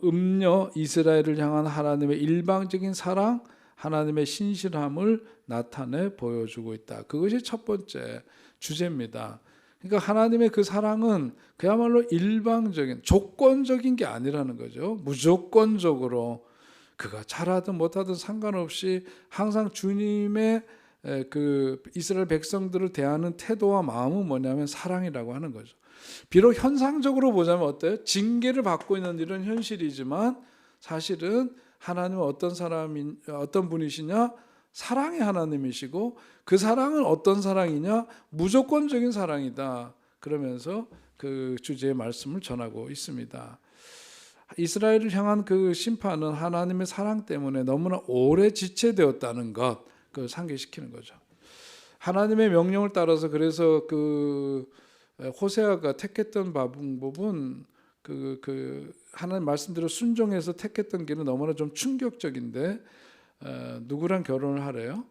음녀 이스라엘을 향한 하나님의 일방적인 사랑, 하나님의 신실함을 나타내 보여주고 있다. 그것이 첫 번째 주제입니다. 그러니까 하나님의 그 사랑은 그야말로 일방적인, 조건적인 게 아니라는 거죠. 무조건적으로 그가 잘하든 못하든 상관없이 항상 주님의 그 이스라엘 백성들을 대하는 태도와 마음은 뭐냐면 사랑이라고 하는 거죠. 비록 현상적으로 보자면 어때요? 징계를 받고 있는 이런 현실이지만 사실은 하나님은 어떤 분이시냐? 사랑의 하나님이시고, 그 사랑은 어떤 사랑이냐? 무조건적인 사랑이다. 그러면서 그 주제의 말씀을 전하고 있습니다. 이스라엘을 향한 그 심판은 하나님의 사랑 때문에 너무나 오래 지체되었다는 것, 그걸 상기시키는 거죠. 하나님의 명령을 따라서, 그래서 그 호세아가 택했던 방법은 그 하나님 말씀대로 순종해서 택했던 길은 너무나 좀 충격적인데, 누구랑 결혼을 하래요?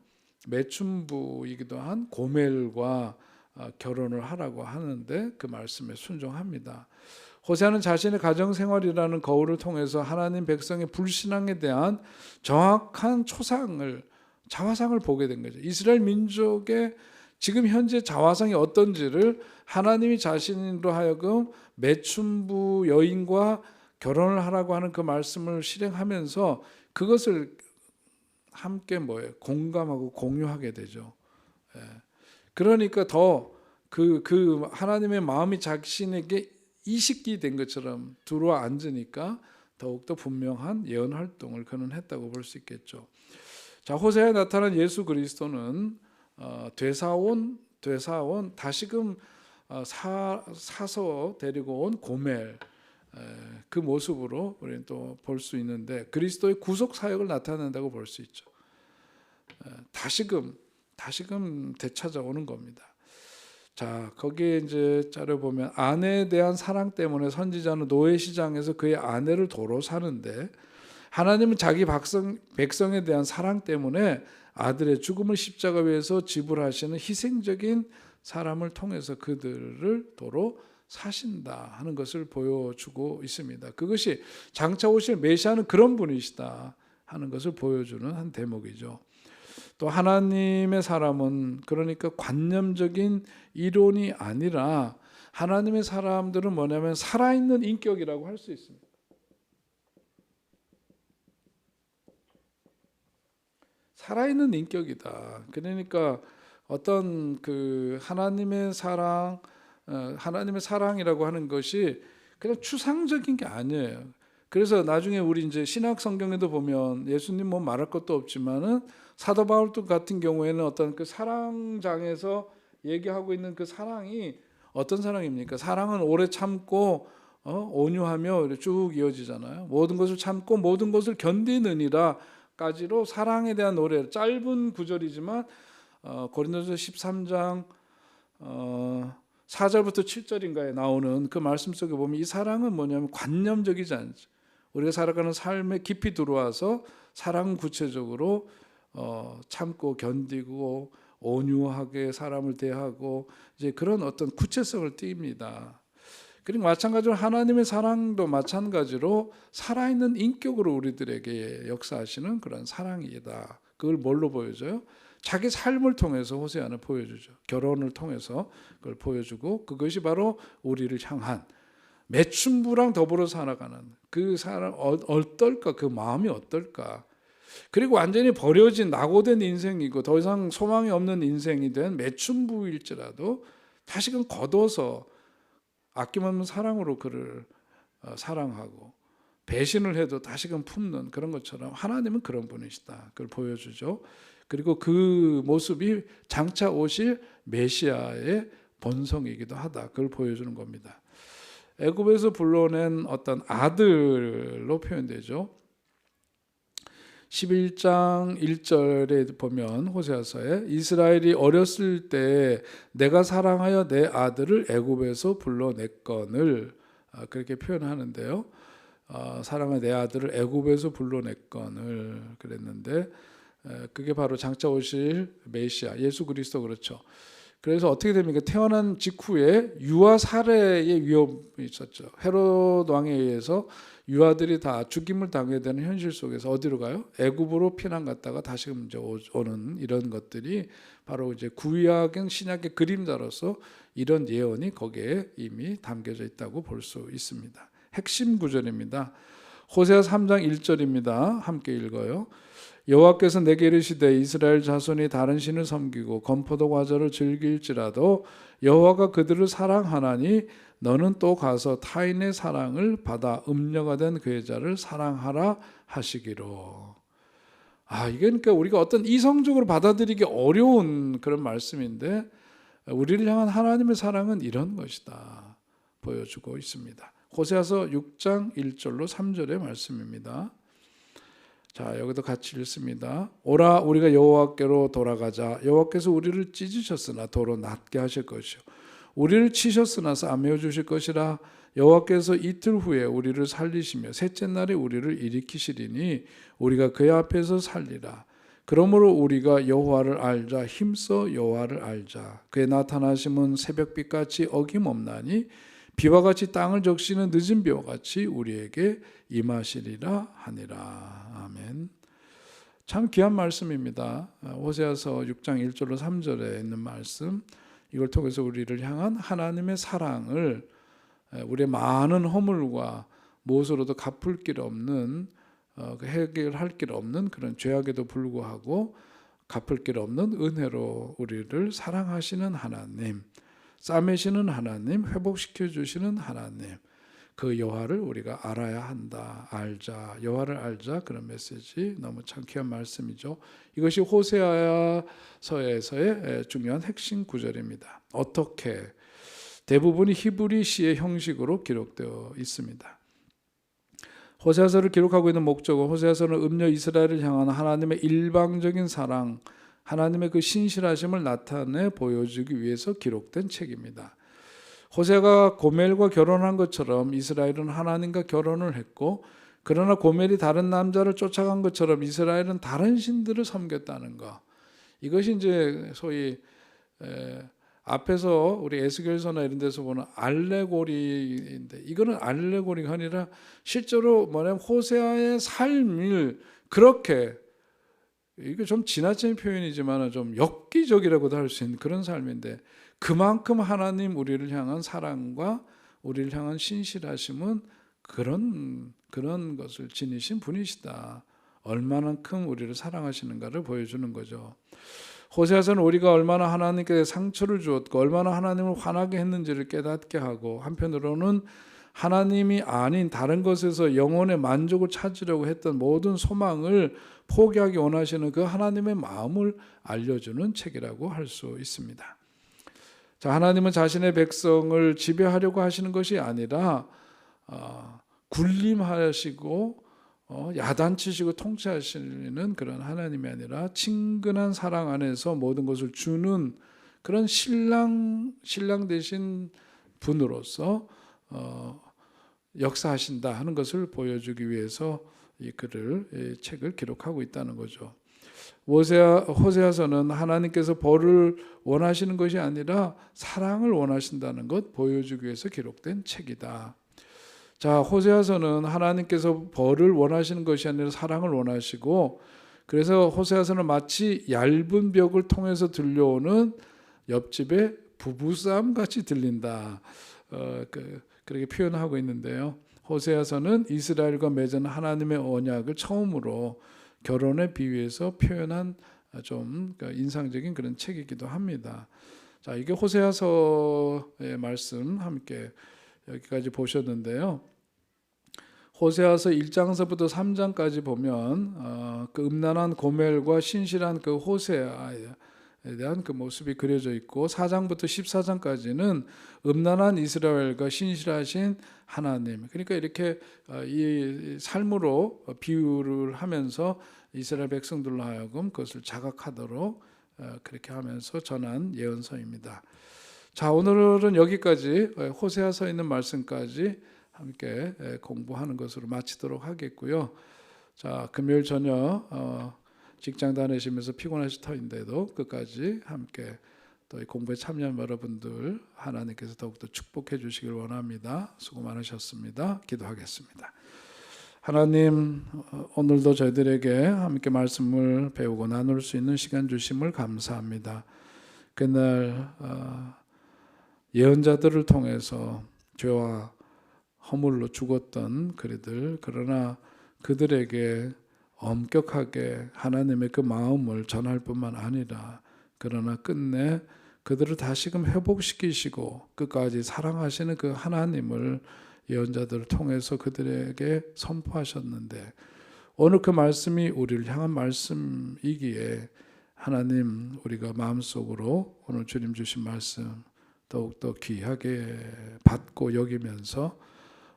매춘부이기도 한 고멜과 결혼을 하라고 하는데 그 말씀에 순종합니다. 호세아는 자신의 가정생활이라는 거울을 통해서 하나님 백성의 불신앙에 대한 정확한 자화상을 보게 된 거죠. 이스라엘 민족의 지금 현재 자화상이 어떤지를 하나님이 자신으로 하여금 매춘부 여인과 결혼을 하라고 하는 그 말씀을 실행하면서 그것을 함께 공감하고 공유하게 되죠. 그러니까 더 그 하나님의 마음이 자신에게 이식이 된 것처럼 들어와 앉으니까 더욱더 분명한 예언 활동을 그는 했다고 볼 수 있겠죠. 자, 호세아에 나타난 예수 그리스도는 되사온 다시금 사서 데리고 온 고멜, 그 모습으로 우리는 또 볼 수 있는데, 그리스도의 구속 사역을 나타낸다고 볼 수 있죠. 다시금 되찾아오는 겁니다. 자, 거기에 이제 자료 보면 아내에 대한 사랑 때문에 선지자는 노예 시장에서 그의 아내를 도로 사는데, 하나님은 자기 백성에 대한 사랑 때문에 아들의 죽음을 십자가 위에서 지불하시는 희생적인 사람을 통해서 그들을 도로 사신다 하는 것을 보여주고 있습니다. 그것이 장차 오실 메시아는 그런 분이시다 하는 것을 보여주는 한 대목이죠. 또 하나님의 사람은 그러니까 관념적인 이론이 아니라 하나님의 사람들은 뭐냐면 살아있는 인격이라고 할 수 있습니다. 살아있는 인격이다. 그러니까 어떤 그 하나님의 사랑이라고 하는 것이 그냥 추상적인 게 아니에요. 그래서 나중에 우리 이제 신약 성경에도 보면 예수님 뭐 말할 것도 없지만은 사도 바울 같은 경우에는 어떤 그 사랑장에서 얘기하고 있는 그 사랑이 어떤 사랑입니까? 사랑은 오래 참고 온유하며 쭉 이어지잖아요. 모든 것을 참고 모든 것을 견디느니라까지로 사랑에 대한 노래, 짧은 구절이지만 고린도서 13장 4절부터 7절인가에 나오는 그 말씀 속에 보면 이 사랑은 뭐냐면 관념적이지 않죠. 우리가 살아가는 삶에 깊이 들어와서 사랑은 구체적으로 참고 견디고 온유하게 사람을 대하고 이제 그런 어떤 구체성을 띱니다. 그리고 마찬가지로 하나님의 사랑도 마찬가지로 살아있는 인격으로 우리들에게 역사하시는 그런 사랑이다. 그걸 뭘로 보여줘요? 자기 삶을 통해서 호세아는 보여주죠. 결혼을 통해서 그걸 보여주고, 그것이 바로 우리를 향한 매춘부랑 더불어 살아가는 그 사람 어떨까? 그 마음이 어떨까? 그리고 완전히 버려진 낙오된 인생이고 더 이상 소망이 없는 인생이 된 매춘부일지라도 다시금 걷어서 아낌없는 사랑으로 그를 사랑하고, 배신을 해도 다시금 품는 그런 것처럼 하나님은 그런 분이시다. 그걸 보여주죠. 그리고 그 모습이 장차 오실 메시아의 본성이기도 하다. 그걸 보여주는 겁니다. 애굽에서 불러낸 어떤 아들로 표현되죠. 11장 1절에 보면 호세아서에 이스라엘이 어렸을 때 내가 사랑하여 내 아들을 애굽에서 불러냈거늘, 그렇게 표현하는데요. 사랑하여 내 아들을 애굽에서 불러냈거늘 그랬는데, 그게 바로 장차 오실 메시아 예수 그리스도. 그렇죠. 그래서 어떻게 됩니까? 태어난 직후에 유아 살해의 위험이 있었죠. 헤롯 왕에 의해서 유아들이 다 죽임을 당해야 되는 현실 속에서 어디로 가요? 애굽으로 피난 갔다가 다시금 이제 오는 이런 것들이 바로 이제 구약의 신약의 그림자로서 이런 예언이 거기에 이미 담겨져 있다고 볼 수 있습니다. 핵심 구절입니다. 호세아 3장 1절입니다. 함께 읽어요. 여호와께서 내게 이르시되 이스라엘 자손이 다른 신을 섬기고 건포도 과자를 즐길지라도 여호와가 그들을 사랑하나니 너는 또 가서 타인의 사랑을 받아 음녀가 된 그 여자를 사랑하라 하시기로. 이게 그러니까 우리가 어떤 이성적으로 받아들이기 어려운 그런 말씀인데, 우리를 향한 하나님의 사랑은 이런 것이다 보여주고 있습니다. 호세아서 6장 1절로 3절의 말씀입니다. 자, 여기도 같이 읽습니다. 오라 우리가 여호와께로 돌아가자. 여호와께서 우리를 찢으셨으나 도로 낫게 하실 것이요 우리를 치셨으나 싸매어 주실 것이라. 여호와께서 이틀 후에 우리를 살리시며 셋째 날에 우리를 일으키시리니 우리가 그의 앞에서 살리라. 그러므로 우리가 여호와를 알자. 힘써 여호와를 알자. 그의 나타나심은 새벽빛같이 어김없나니 비와 같이 땅을 적시는 늦은 비와 같이 우리에게 임하시리라 하니라. 아멘. 참 귀한 말씀입니다. 호세아서 6장 1절로 3절에 있는 말씀, 이걸 통해서 우리를 향한 하나님의 사랑을, 우리의 많은 허물과 무엇으로도 갚을 길 없는, 해결할 길 없는 그런 죄악에도 불구하고 갚을 길 없는 은혜로 우리를 사랑하시는 하나님, 싸매시는 하나님, 회복시켜 주시는 하나님, 그 여호와를 우리가 알아야 한다. 알자. 여호와를 알자. 그런 메시지 너무 참 귀한 말씀이죠. 이것이 호세아서에서의 중요한 핵심 구절입니다. 어떻게? 대부분이 히브리시의 형식으로 기록되어 있습니다. 호세아서를 기록하고 있는 목적은 호세아서는 음녀 이스라엘을 향한 하나님의 일방적인 사랑, 하나님의 그 신실하심을 나타내 보여주기 위해서 기록된 책입니다. 호세아가 고멜과 결혼한 것처럼 이스라엘은 하나님과 결혼을 했고, 그러나 고멜이 다른 남자를 쫓아간 것처럼 이스라엘은 다른 신들을 섬겼다는 것. 이것이 이제 소위 앞에서 우리 에스겔서나 이런 데서 보는 알레고리인데, 이거는 알레고리가 아니라 실제로 뭐냐면 호세아의 삶을 그렇게, 이게 좀 지나친 표현이지만 좀 엽기적이라고도 할 수 있는 그런 삶인데, 그만큼 하나님 우리를 향한 사랑과 우리를 향한 신실하심은 그런 것을 지니신 분이시다. 얼마만큼 우리를 사랑하시는가를 보여주는 거죠. 호세아서는 우리가 얼마나 하나님께 상처를 주었고 얼마나 하나님을 화나게 했는지를 깨닫게 하고, 한편으로는 하나님이 아닌 다른 것에서 영혼의 만족을 찾으려고 했던 모든 소망을 포기하기 원하시는 그 하나님의 마음을 알려주는 책이라고 할 수 있습니다. 자, 하나님은 자신의 백성을 지배하려고 하시는 것이 아니라 군림하시고 야단치시고 통치하시는 그런 하나님이 아니라 친근한 사랑 안에서 모든 것을 주는 그런 신랑 되신 분으로서 역사하신다 하는 것을 보여주기 위해서 이 책을 기록하고 있다는 거죠. 호세아서는 하나님께서 벌을 원하시는 것이 아니라 사랑을 원하신다는 것 보여주기 위해서 기록된 책이다. 자, 호세아서는 하나님께서 벌을 원하시는 것이 아니라 사랑을 원하시고, 그래서 호세아서는 마치 얇은 벽을 통해서 들려오는 옆집의 부부싸움 같이 들린다. 그렇게 표현하고 있는데요. 호세아서는 이스라엘과 맺은 하나님의 언약을 처음으로 결혼에 비유해서 표현한 좀 인상적인 그런 책이기도 합니다. 자, 이게 호세아서의 말씀 함께 여기까지 보셨는데요. 호세아서 1장서부터 3장까지 보면 그 음란한 고멜과 신실한 그 호세아에 대한 그 모습이 그려져 있고, 4장부터 14장까지는 음란한 이스라엘과 신실하신 하나님, 그러니까 이렇게 이 삶으로 비유를 하면서 이스라엘 백성들로 하여금 그것을 자각하도록 그렇게 하면서 전한 예언서입니다. 자, 오늘은 여기까지 호세아서에 있는 말씀까지 함께 공부하는 것으로 마치도록 하겠고요. 자, 금요일 저녁 직장 다니시면서 피곤하실 터인데도 끝까지 함께 또 공부에 참여한 여러분들 하나님께서 더욱더 축복해 주시길 원합니다. 수고 많으셨습니다. 기도하겠습니다. 하나님, 오늘도 저희들에게 함께 말씀을 배우고 나눌 수 있는 시간 주심을 감사합니다. 그날 예언자들을 통해서 죄와 허물로 죽었던 그리들, 그러나 그들에게 엄격하게 하나님의 그 마음을 전할 뿐만 아니라, 그러나 끝내 그들을 다시금 회복시키시고 끝까지 사랑하시는 그 하나님을 예언자들을 통해서 그들에게 선포하셨는데, 오늘 그 말씀이 우리를 향한 말씀이기에 하나님, 우리가 마음속으로 오늘 주님 주신 말씀 더욱더 귀하게 받고 여기면서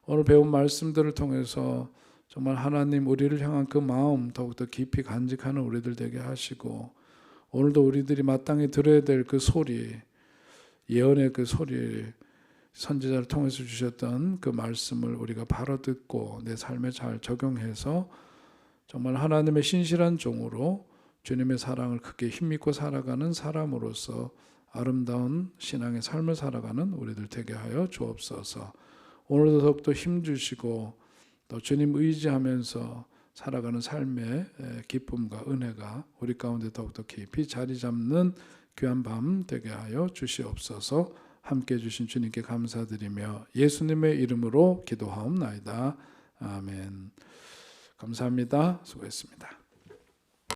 오늘 배운 말씀들을 통해서 정말 하나님 우리를 향한 그 마음 더욱더 깊이 간직하는 우리들 되게 하시고, 오늘도 우리들이 마땅히 들어야 될 그 소리, 예언의 그 소리, 선지자를 통해서 주셨던 그 말씀을 우리가 바로 듣고 내 삶에 잘 적용해서 정말 하나님의 신실한 종으로 주님의 사랑을 크게 힘입고 살아가는 사람으로서 아름다운 신앙의 삶을 살아가는 우리들 되게 하여 주옵소서. 오늘도 더욱더 힘주시고 또 주님 의지하면서 살아가는 삶의 기쁨과 은혜가 우리 가운데 더욱더 깊이 자리 잡는 귀한 밤 되게 하여 주시옵소서. 함께 해주신 주님께 감사드리며 예수님의 이름으로 기도하옵나이다. 아멘. 감사합니다. 수고했습니다.